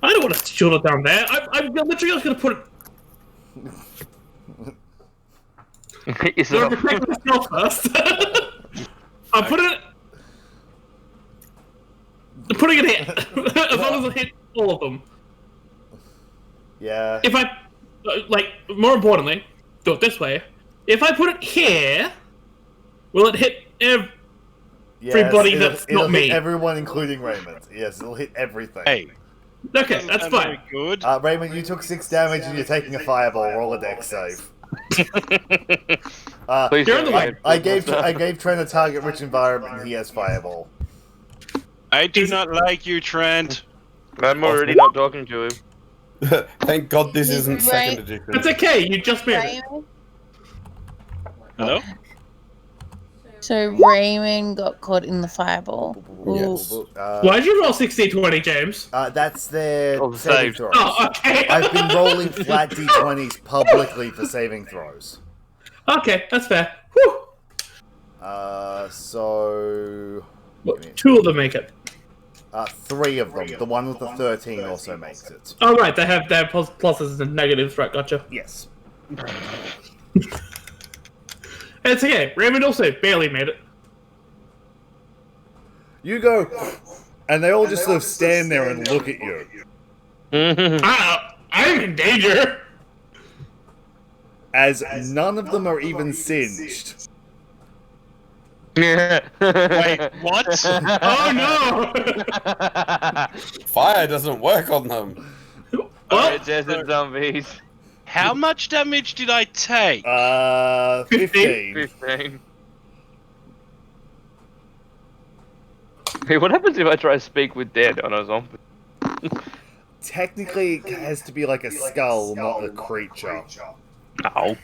I don't want to shield it down there. I'm literally just going to put it. Hit I'm yourself. protect myself first. I'm putting it here. As long as I hit all of them. Yeah. If I, more importantly, do it this way. If I put it here, will it hit everybody that's it'll not hit me? everyone, including Raymond. Yes, it'll hit everything. Hey, Okay, that's sound fine. very good. Raymond, you took 6 damage and you're taking a fireball. Roll a dex save. Please You're in the don't way. get I gave Trent a target rich environment and he has fireball. I do not like you, Trent. I'm already not talking to him. Thank God this isn't Right. second edition. That's okay, you just made it. Raymond? Hello? So Raymond got caught in the fireball. Yes. Why'd you roll 60-20, James? That's their Oh, saving saved. throws. Oh, okay. I've been rolling flat d20s publicly for saving throws. Okay, that's fair. Whew. So... Well, 2 of them make it. 3 of them. The one with the 13 also makes it. Oh, right, they have their pluses and negatives, right, gotcha. Yes. It's okay, Raymond also barely made it. You go... And they all just sort of stand there and look at you. I'm in danger! As none of them are even singed. Yeah. Wait, what? Oh no! Fire doesn't work on them. Well, It's just zombies. How much damage did I take? 15. 15. Hey, what happens if I try to speak with dead on a zombie? Technically, it has to be like a skull, not a creature. No.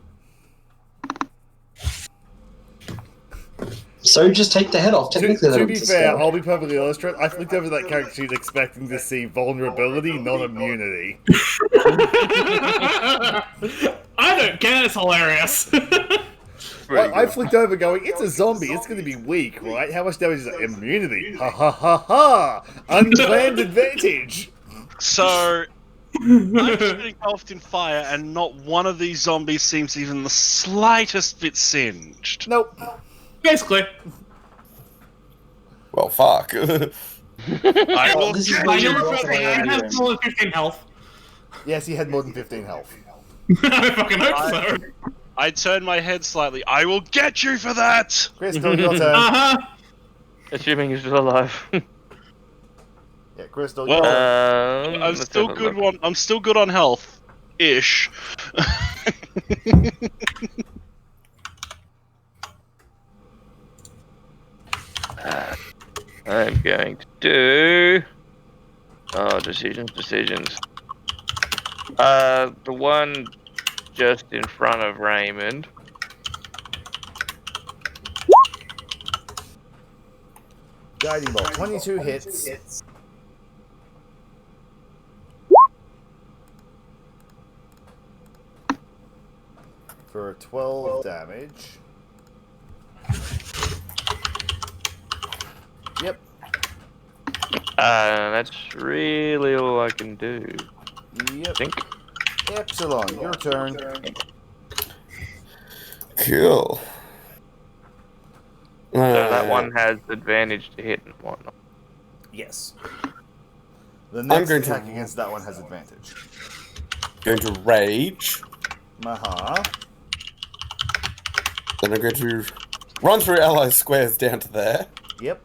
So just take the head off. Technically, To that be was a fair, spell. I'll be perfectly honest. I flicked over that character sheet expecting to see vulnerability, not immunity. I don't care. It's hilarious. I flicked over going, it's a zombie, it's going to be weak, right? How much damage is that? Immunity. Ha ha ha ha! Unplanned advantage! So, I'm just engulfed in fire, and not one of these zombies seems even the slightest bit singed. Nope. Basically. Well, fuck. I will This is get where I you never drop felt an I iron have ring. more than 15 health. Yes, he had more than 15 health. I fucking hope so. I turn my head slightly. I will get you for that! Crystal, your turn. Uh-huh. Assuming he's still alive. Yeah, Crystal, Well, your turn. I'm let's still have a good look. on. I'm still good on health, ish. I'm going to do... Oh, decisions. The one just in front of Raymond. Guiding bolt, 22 hits. For 12 damage. Yep. That's really all I can do. Yep. I think. Epsilon, your turn. Cool. So that one has advantage to hit and whatnot. Yes. The next going to- attack against that one has advantage. Going to rage. Maha. Then I'm going to run through ally squares down to there. Yep.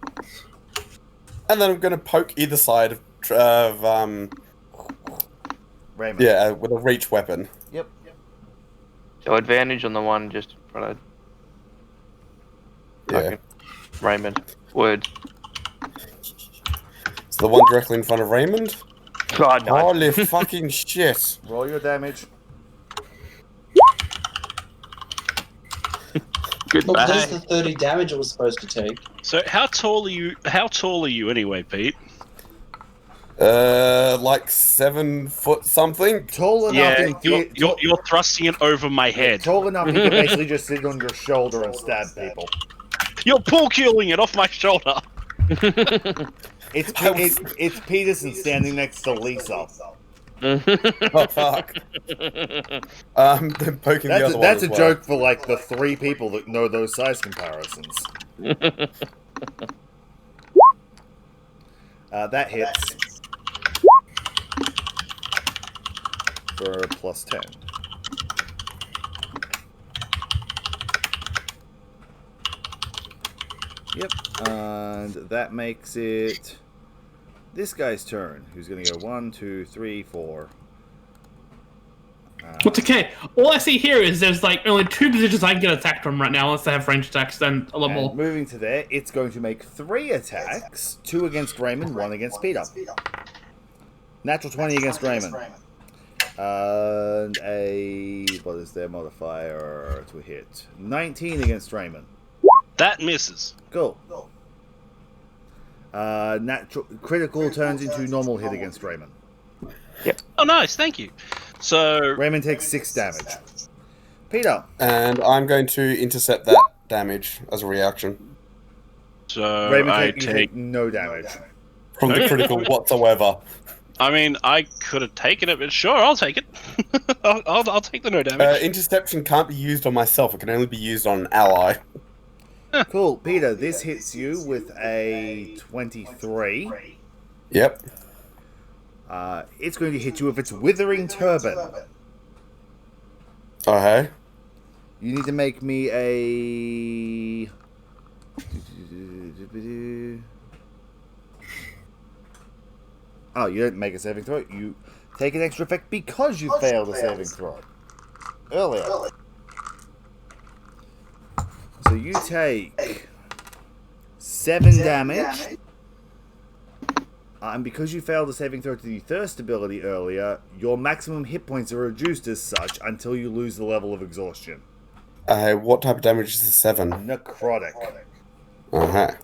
And then I'm going to poke either side of Raymond. yeah, with a reach weapon. Yep. So advantage on the one just in front of Yeah. Okay. Raymond. Words. It's the one directly in front of Raymond. Oh, no. Holy fucking shit. Roll your damage. Look, there's Goodbye. the 30 damage it was supposed to take. So, how tall are you? How tall are you anyway, Pete? Like 7 foot something. Tall enough Yeah, in you're thrusting it over my head. Tall enough you can basically just sit on your shoulder and stab people. You're pull killing it off my shoulder. It's Peterson standing next to Lisa. Oh fuck. Then poking the other one That's as a well. joke for like the 3 people that know those size comparisons. That hits for plus 10. Yep, and that makes it this guy's turn, who's going to go 1, 2, 3, 4. What's okay? All I see here is there's like only 2 positions I can get attacked from right now, unless they have range attacks and a lot And more. moving to there, it's going to make 3 attacks, 2 against Raymond, 1 against Peter. Natural 20 against Raymond. And what is their modifier to hit? 19 against Raymond. That misses. Cool. Natural critical turns into normal hit against Raymond. Oh, nice. Thank you. So, Raymond takes 6 damage. Peter. And I'm going to intercept that damage as a reaction. Raymond I you take no damage. From the critical whatsoever. I mean, I could have taken it, but sure, I'll take it. I'll take the no damage. Interception can't be used on myself. It can only be used on an ally. Cool. Peter, this hits you with a 23. Yep. It's going to hit you with its withering turban. Oh, hey. You need to make me a Oh, you don't make a saving throw. You take an extra effect because you failed a saving throw earlier. So you take 7 damage. And because you failed a saving throw to the Thirst ability earlier, your maximum hit points are reduced as such until you lose the level of exhaustion. What type of damage is the 7? Necrotic. Uh-huh.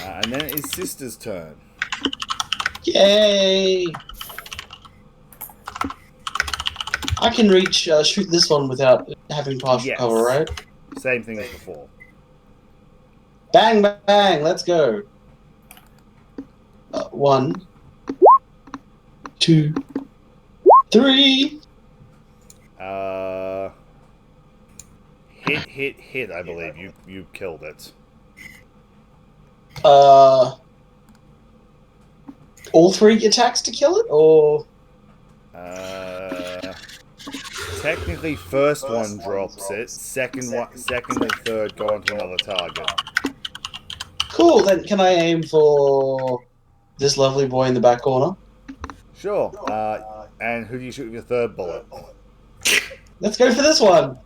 And then it is Sister's turn. Yay! I can reach, shoot this one without having partial cover, right? Same thing as before. Bang, bang, let's go. 1, 2, 3. Hit, I believe. You killed it. All 3 attacks to kill it, or? Technically, first one drops it. Second and third go on to another target. Cool, then can I aim for this lovely boy in the back corner? Sure. And who do you shoot with your third bullet? Let's go for this one.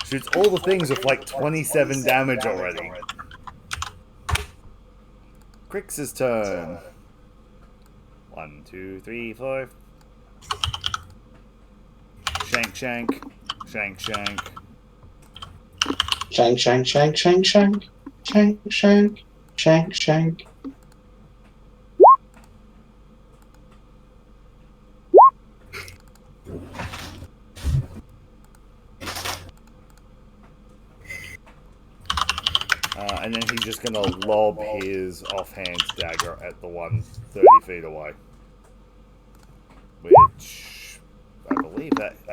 Shoots all the things with like 27 damage already. Crix's turn. 1, 2, 3, 4. Shank, shank. Shank, shank. Shank, shank, shank, shank, shank. Shank, shank, shank, shank. And then he's just gonna lob his offhand dagger at the one 30 feet away. Which I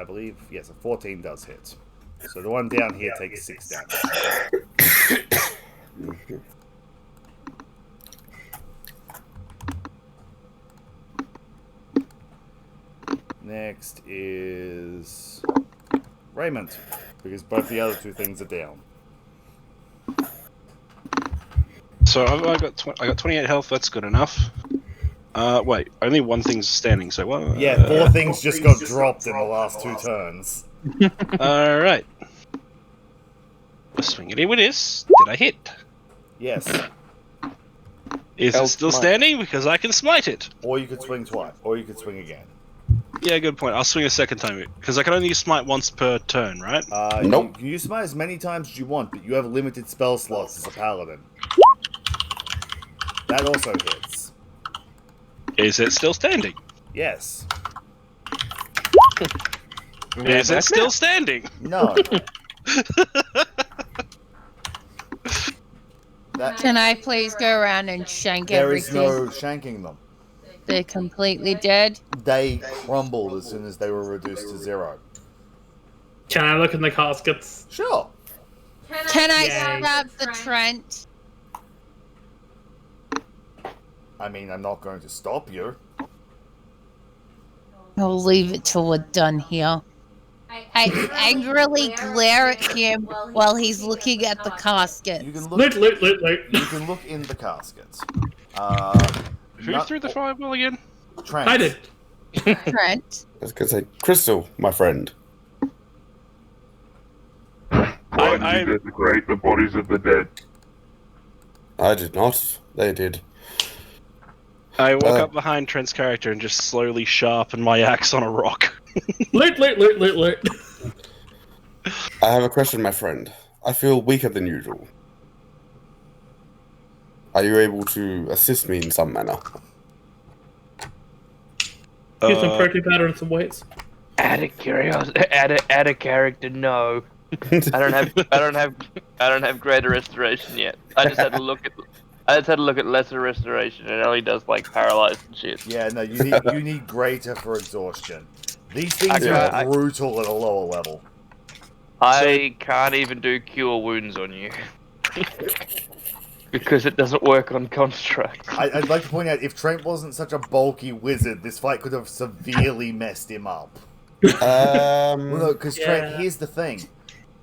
believe yes, a 14 does hit. So the one down here takes 6 damage. Next is Raymond, because both the other 2 things are down. So I got 28 health. That's good enough. Wait, only one thing's standing. So what? Yeah, 4 things just got dropped in the last 2 turns. All right. Swinging with this. Did I hit? Yes. Is it still standing? Because I can smite it. Or you could swing twice, or you could swing again. Yeah, good point. I'll swing a second time because I can only smite once per turn, right? Nope. You can use smite as many times as you want, but you have limited spell slots as a paladin. That also hits. Is it still standing? Yes. Is it still standing? No. Can I please go around and shank There is everything? no shanking them. They're completely dead. They crumbled as soon as they were reduced to 0. Can I look in the caskets? Sure. Can I Yay. stab the Trent? I mean, I'm not going to stop you. I'll leave it till we're done here. I angrily glare at him while he's looking at the casket. You can look. Loot. You can look in the caskets. Who threw the fireball again? Trent. I did. Trent. I was going to say, Crystal, my friend. Why did you desecrate the bodies of the dead? I did not. They did. I walk up behind Trent's character and just slowly sharpen my axe on a rock. Loot. I have a question, my friend. I feel weaker than usual. Are you able to assist me in some manner? Use some protein powder in some weights. Out of curiosity, add a character. No, I don't have greater restoration yet. I just had to look at lesser restoration. It only does like paralyzed and shit. Yeah, no, you need greater for exhaustion. These things are brutal at a lower level. I can't even do cure wounds on you. Because it doesn't work on construct. I'd like to point out, if Trent wasn't such a bulky wizard, this fight could have severely messed him up. Well, no, because Trent, here's the thing.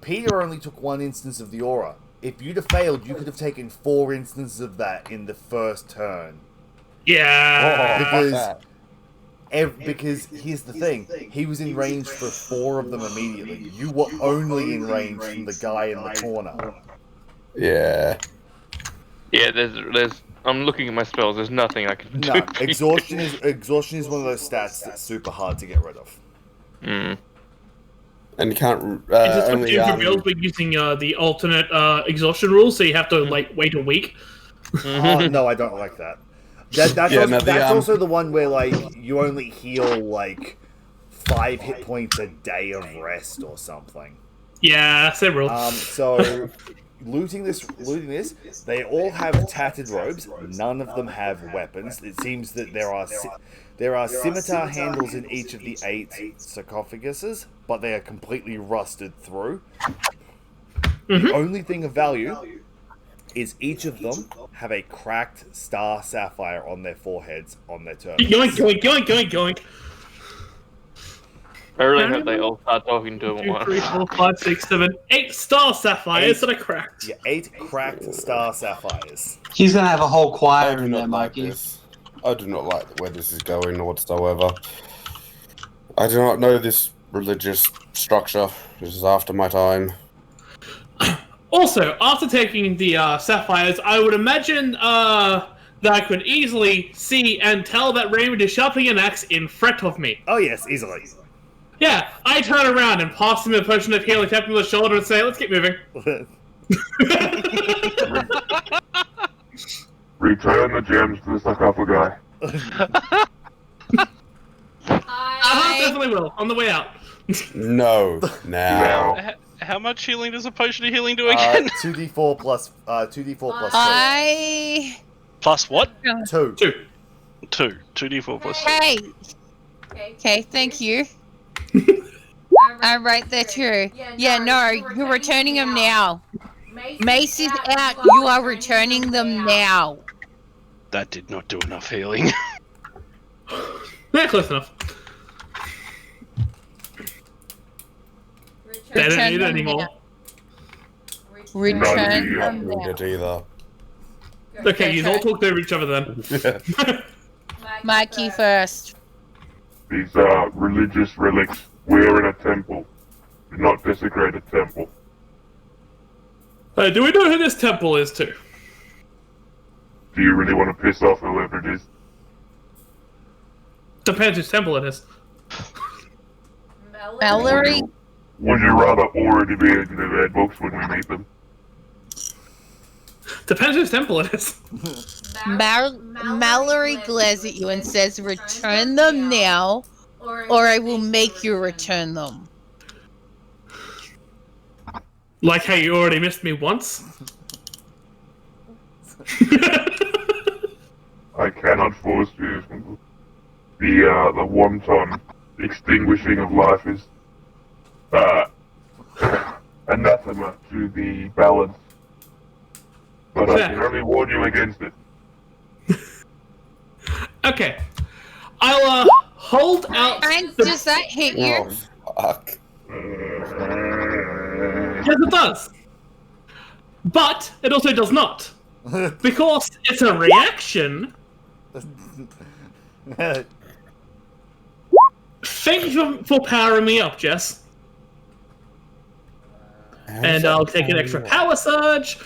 Peter only took 1 instance of the aura. If you'd have failed, you could have taken 4 instances of that in the first turn. Yeah. Because here's the thing. He was in range for 4 of them immediately. You were only in range from the guy in the corner. Yeah. Yeah, there's. I'm looking at my spells. There's nothing I can do. No, exhaustion is one of those stats that's super hard to get rid of. Mm. And you can't. It's just only, for builds, but using the alternate exhaustion rules, so you have to wait a week. Oh, no, I don't like that. That's also the one where you only heal 5 hit points a day of rest or something. Yeah, same rule. So looting this, they all have tattered robes. None of them have weapons. It seems that there are scimitar handles in each of the 8 sarcophaguses, but they are completely rusted through. The only thing of value is each of them have a cracked star sapphire on their foreheads on their turn. Yoink, yoink, yoink, yoink, yoink. I really hope they all start talking to him at 2, once. 3, 4, 5, 6, 7, 8 star sapphires that are cracked. Yeah, 8 cracked star sapphires. He's gonna have a whole I choir do in there, not like Mikey. this. I do not like where this is going whatsoever. I do not know this religious structure. This is after my time. Also, after taking the sapphires, I would imagine that I could easily see and tell that Raymond is sharpening an axe in front of me. Oh yes, easily. Yeah, I turn around and pass him a potion of healing, tap him on the shoulder, and say, "Let's get moving." Return the gems to the sarcophagi. I definitely will, on the way out. No, now. How much healing does a potion of healing do again? 2d4 plus 2d4 plus 2. I. Plus what? 2. 2d4 plus 2. Hey. Okay, thank you. I'm right there too. Yeah, no, you're returning them now. Mace is out. You are returning them now. That did not do enough healing. Yeah, close enough. They don't need it anymore. Return No, them Don't now. need it either. Okay, you all talk over each other then. Mikey first. These are religious relics. We're in a temple. Do not desecrate a temple. Do we know who this temple is to? Do you really want to piss off whoever it is? Depends whose temple it is. Mallory. Would you rather already be in the red books when we meet them? Depends whose temple it is. Mallory glares at you and says, "Return them now, or I will make you return them." Like how you already missed me once? I cannot force you. The wanton extinguishing of life is anathema to the balance. But I can only warn you against it. Okay. I'll hold out. And does that hit you? Oh, fuck. Yes, it does. But it also does not. Because it's a reaction. Thank you for powering me up, Jess. And I'll take an extra power surge.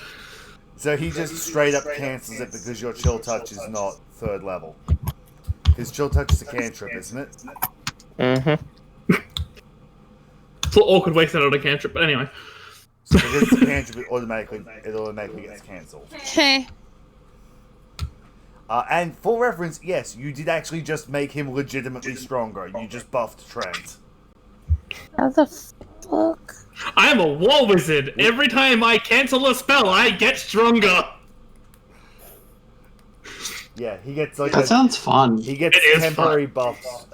So he just straight up cancels it because your chill touch is not 3rd level. His chill touch is a cantrip, isn't it? Mm-hmm. It's a little awkward wasting it on a cantrip, but anyway. Because it's a cantrip, it automatically gets cancelled. Okay. And for reference, yes, you did actually just make him legitimately stronger. You just buffed Trent. How the fuck? I am a war wizard. Every time I cancel a spell, I get stronger. Yeah, he gets like That sounds fun. he gets It is temporary buffs.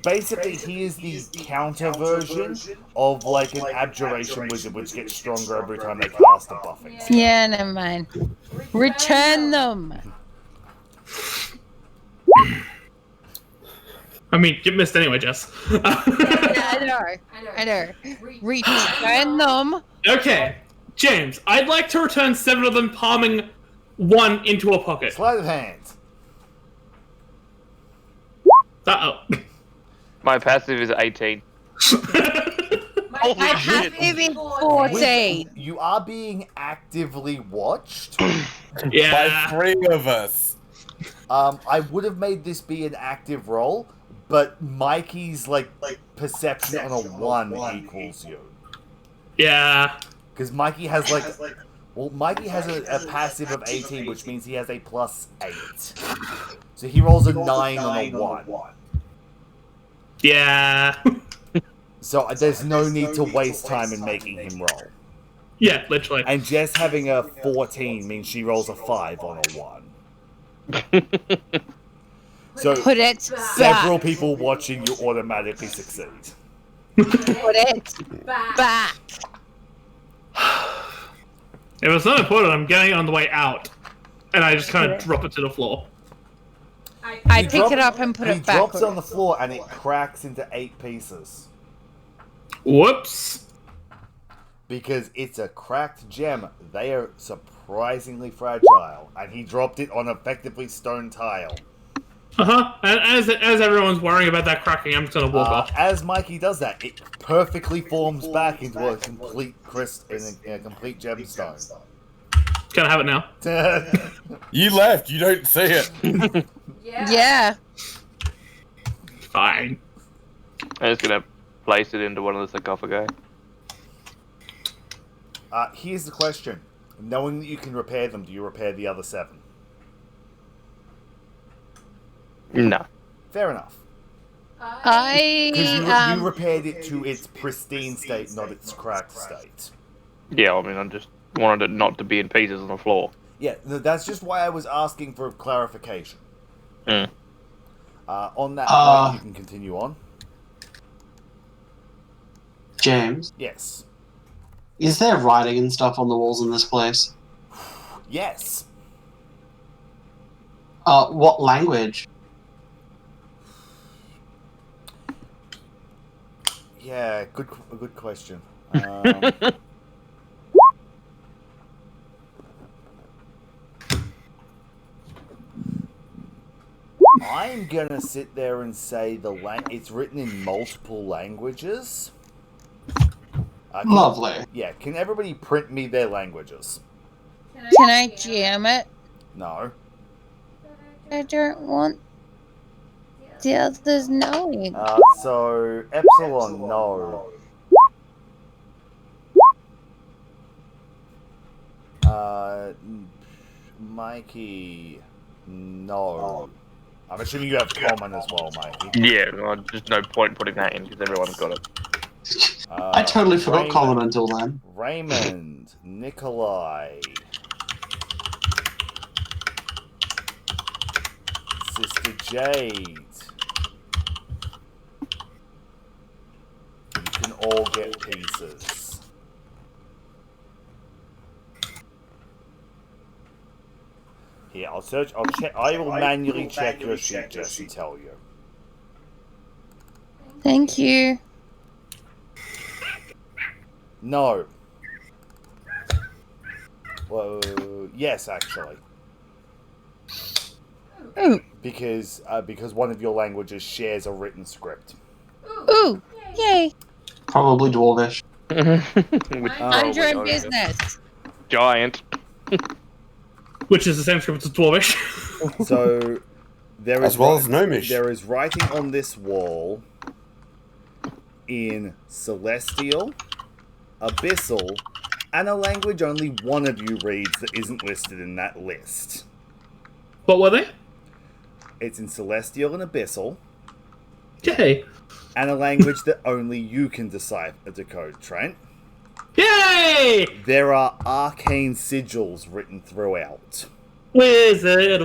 basically, he is the counter version of like an abjuration wizard, which gets stronger every time they cast a buffing spell. Yeah, never mind. Return them. I mean, you missed anyway, Jess. I know. Return them. Okay, James, I'd like to return 7 of them, palming 1 into a pocket. Sleight of hand. Uh-oh. My passive is 18. Holy I shit. have been 14. You are being actively watched. Yeah. By 3 of us. I would have made this be an active roll, but Mikey's like perception on a 1 equals you. Yeah. Because Mikey has Mikey has a passive of 18, which means he has a +8. So he rolls a 9 on a 1. Yeah. So there's no need to waste time in making him roll. Yeah, literally. And Jess having a 14 means she rolls a 5 on a 1. So Put it several back. people watching you automatically succeed. Put it back. If it's not important, I'm getting it on the way out. And I just kind of drop it to the floor. I pick it up and put He it back. drops it on the floor and it cracks into 8 pieces. Whoops. Because it's a cracked gem. They are surprisingly fragile. And he dropped it on effectively stone tile. Uh-huh. And as everyone's worrying about that cracking, I'm just gonna walk off. As Mikey does that, it perfectly forms back into a complete in a complete gemstone. Can I have it now? You left. You don't see it. Yeah. Fine. I'm just gonna place it into one of the sarcophagi. Here's the question. Knowing that you can repair them, do you repair the other 7? No. Fair enough. I You repaired it to its pristine state, not its cracked state. Yeah, I mean, I just wanted it not to be in pieces on the floor. Yeah, that's just why I was asking for clarification. Mm. On that point, you can continue on. James, Yes. is there writing and stuff on the walls in this place? Yes. What language? Yeah, good question. I'm gonna sit there and say it's written in multiple languages. Lovely. Yeah, can everybody print me their languages? Can I GM it? No. I don't want the others knowing. So Epsilon, no. Mikey, no. I'm assuming you have common as well, Mikey. Yeah, well, there's no point putting that in because everyone's got it. I totally forgot common until then. Raymond, Nikolai, Sister Jade. You can all get pieces. Here, I'll search. I'll check. I will manually check your sheet just to tell you. Thank you. No. Well, yes, actually. Ooh. Because one of your languages shares a written script. Ooh. Yay. Probably Dwarvish. Mind your own business. Giant. Which is the same script as Dwarvish. So there is As well as Gnomish. There is writing on this wall in Celestial, Abyssal, and a language only one of you reads that isn't listed in that list. What were they? It's in Celestial and Abyssal, Yay. and a language that only you can decode, Trent. Yay! There are arcane sigils written throughout. Wizard.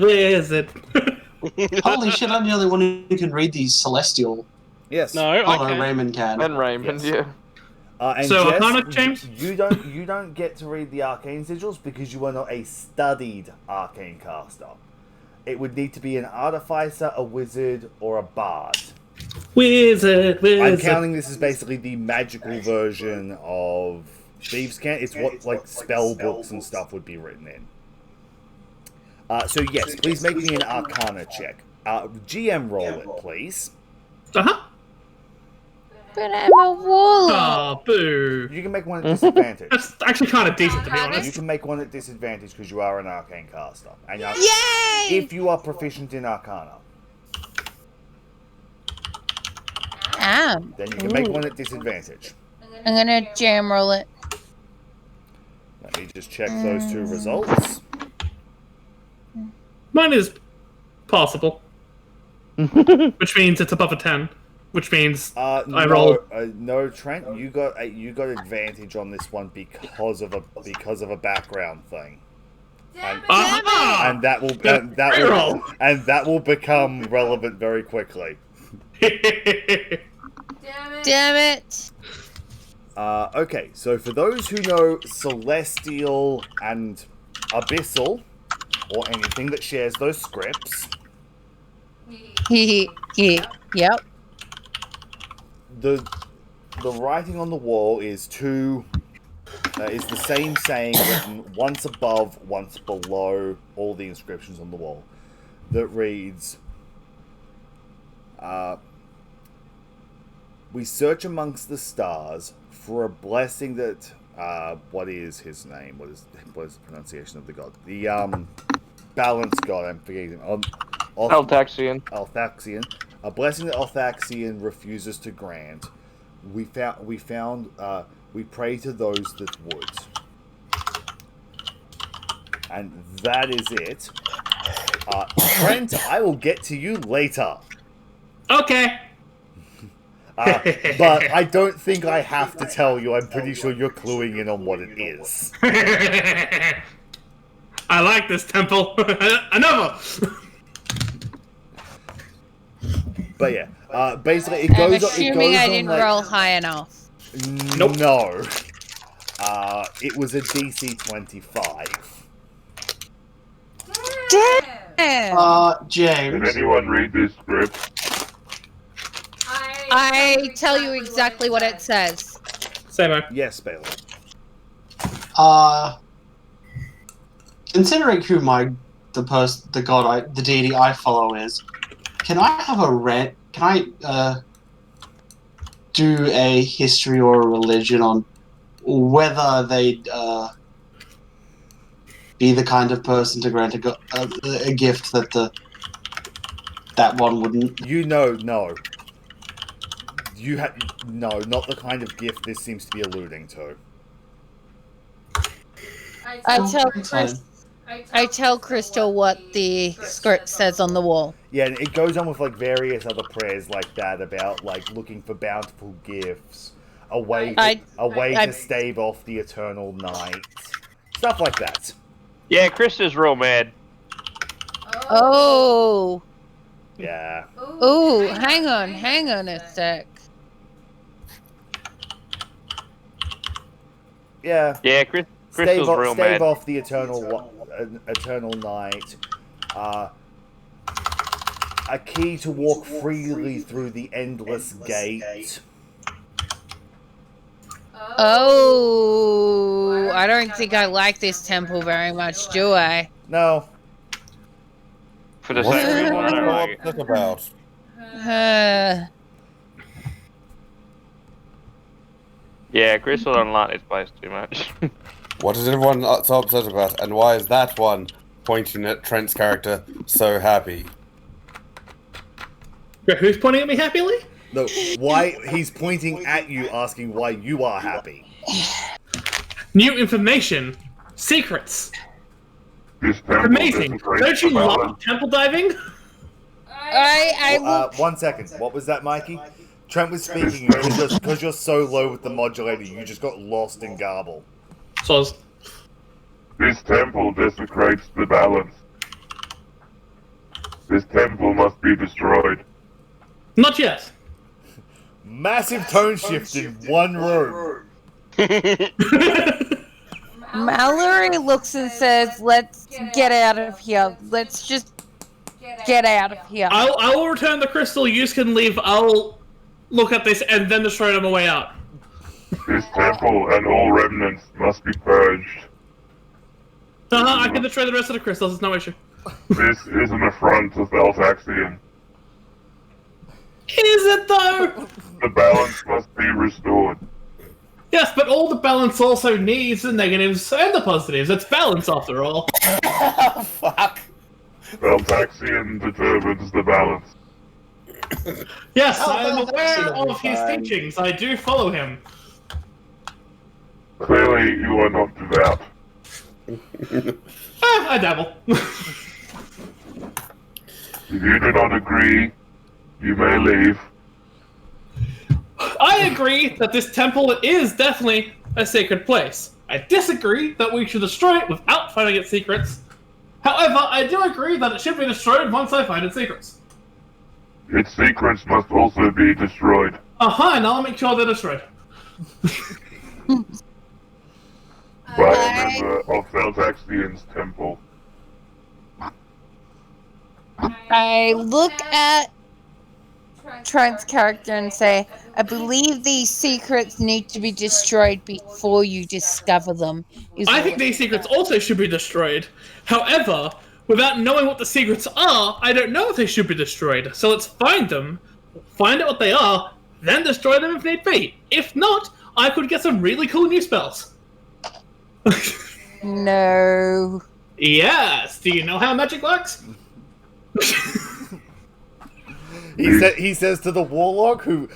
Holy shit, I'm the only one who can read these celestial. Yes. No, I Although can. Raymond can. And Raymond, Yes. And So, Jess, Arcana, James? you don't get to read the arcane sigils because you are not a studied arcane caster. It would need to be an artificer, a wizard, or a bard. Wizard. I'm counting this as basically the magical version of Thieves' Cant. It's what like spell books and stuff would be written in. So yes, please make me an Arcana check. GM roll it, please. Uh-huh. But I'm a wolf. Oh, boo. You can make one at disadvantage. That's actually kind of decent, to be You honest. can make one at disadvantage because you are an arcane caster. And Yay! if you are proficient in Arcana, then you can make one at disadvantage. I'm gonna jam roll it. Let me just check those two results. Mine is possible. Which means it's above a 10. Which means I roll. No, Trent, you got advantage on this one because of a background thing. And that will become relevant very quickly. Damn it! Okay, so for those who know Celestial and Abyssal, or anything that shares those scripts, Yep. the writing on the wall is the same saying written once above, once below all the inscriptions on the wall. That reads, "We search amongst the stars for a blessing that what is his name? What is the pronunciation of the god? The balanced god. I'm forgetting him. Althaxian. Althaxian. A blessing that Althaxian refuses to grant. We pray to those that would." And that is it. Trent, I will get to you later. Okay. But I don't think I have to tell you. I'm pretty sure you're cluing in on what it is. I like this temple. Another. But yeah, basically it goes. I'm assuming I didn't like, roll high enough. Nope. No. It was a DC 25. Damn! Can James. anyone read this script? I tell you exactly what it says. Same. Yes, Bailey. Considering who the deity I follow is, can I have a rant? Can I do a history or a religion on whether they'd be the kind of person to grant a gift that that one wouldn't? No. No, not the kind of gift this seems to be alluding to. I tell Crystal what the script says on the wall. Yeah, and it goes on with like various other prayers like that about like looking for bountiful gifts, a way to stave off the eternal night, stuff like that. Yeah, Chris is real mad. Oh. Yeah. Oh, hang on a sec. Yeah. Yeah, Crystal's real mad. Stave off the eternal night. A key to walk freely through the endless gate. Oh, I don't think I like this temple very much, do I? No. For the What's same reason, I don't like it. upset about? Yeah, Crystal don't like this place too much. What is everyone so upset about? And why is that one, pointing at Trent's character, so happy? Who's pointing at me happily? No, why he's pointing at you asking why you are happy. New information. Secrets. This temple Amazing. desecrates Don't you the balance. love temple diving? I 1 second. What was that, Mikey? Trent was speaking because you're so low with the modulator, you just got lost in garble. Soz. This temple desecrates the balance. This temple must be destroyed. Not yet. Massive tone shift in one room. Mallory looks and says, "Let's get out of here. Let's just get out of here." I will return the crystal. You can leave. I'll look at this and then destroy it on the way out. This temple and all remnants must be purged. I can destroy the rest of the crystals. It's no issue. This is an affront to Thaltaxian. Is it though? The balance must be restored. Yes, but all the balance also needs the negatives and the positives. It's balance after all. Fuck. Thaltaxian determines the balance. Yes, Oh, I am Thaltaxian aware will be of his fine. teachings. I do follow him. Clearly, you are not devout. I dabble. If you do not agree, you may leave. I agree that this temple is definitely a sacred place. I disagree that we should destroy it without finding its secrets. However, I do agree that it should be destroyed once I find its secrets. Its secrets must also be destroyed. And I'll make sure they're destroyed. By a member of Thaltaxian's temple. I look at Trent's character and say, "I believe these secrets need to be destroyed before you discover them." I think these secrets also should be destroyed. However, without knowing what the secrets are, I don't know if they should be destroyed. So let's find them, find out what they are, then destroy them if need be. If not, I could get some really cool new spells. No. Yes. Do you know how magic works? He says to the warlock, who...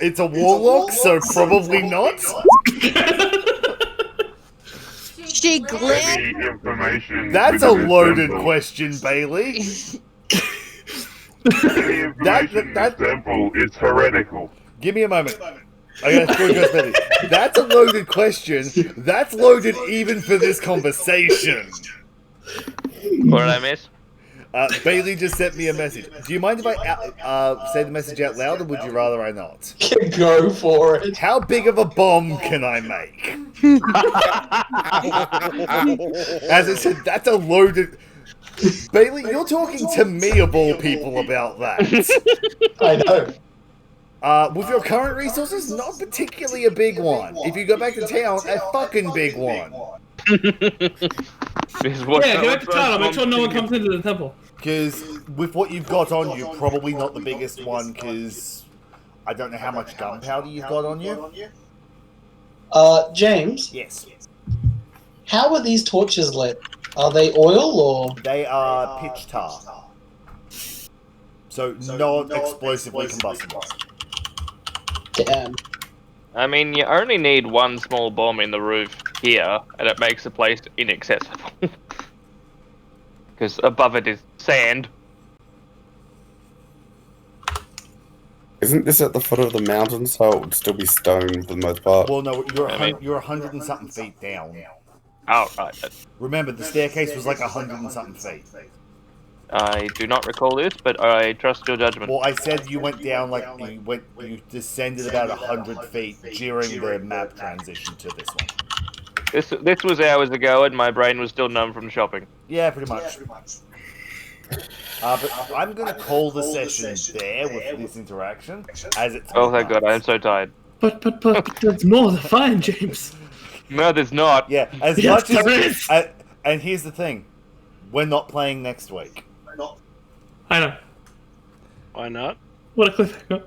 It's a warlock, so probably not. She glared. Any information That's a within this loaded temple- question, Bailey. Any information in this temple is heretical. Give me a moment. I gotta go, Bailey. That's a loaded question. That's loaded even for this conversation. What did I miss? Bailey just sent me a message. Do you mind if I say the message out loud, or would you rather I not? Go for it. How big of a bomb can I make? As I said, that's a loaded... Bailey, you're talking to me of all people about that. I know. With your current resources, not particularly a big one. If you go back to town, a fucking big one. Yeah, go back to town. I'll make sure no one comes into the temple. Because with what you've got on you, probably not the biggest one, because I don't know how much gunpowder you've got on you. James, Yes. how are these torches lit? Are they oil or? They are pitch tar. So not explosively combustible. Damn. I mean, you only need one small bomb in the roof here, and it makes the place inaccessible. Because above it is sand. Isn't this at the foot of the mountain, so it would still be stone for the most part? Well, no, you're 100 and something feet down. Oh, right. Remember, the staircase was like 100 and something feet. I do not recall this, but I trust your judgment. Well, I said you went down like you descended about 100 feet during the map transition to this one. This was hours ago, and my brain was still numb from shopping. Yeah, pretty much. But I'm going to call the session there with this interaction, as it's... Oh, thank God, I am so tired. But there's more to find, James. No, there's not. Yeah, as Yes, much there as... is. And here's the thing. We're not playing next week. I know. Why not? What a cliffhanger.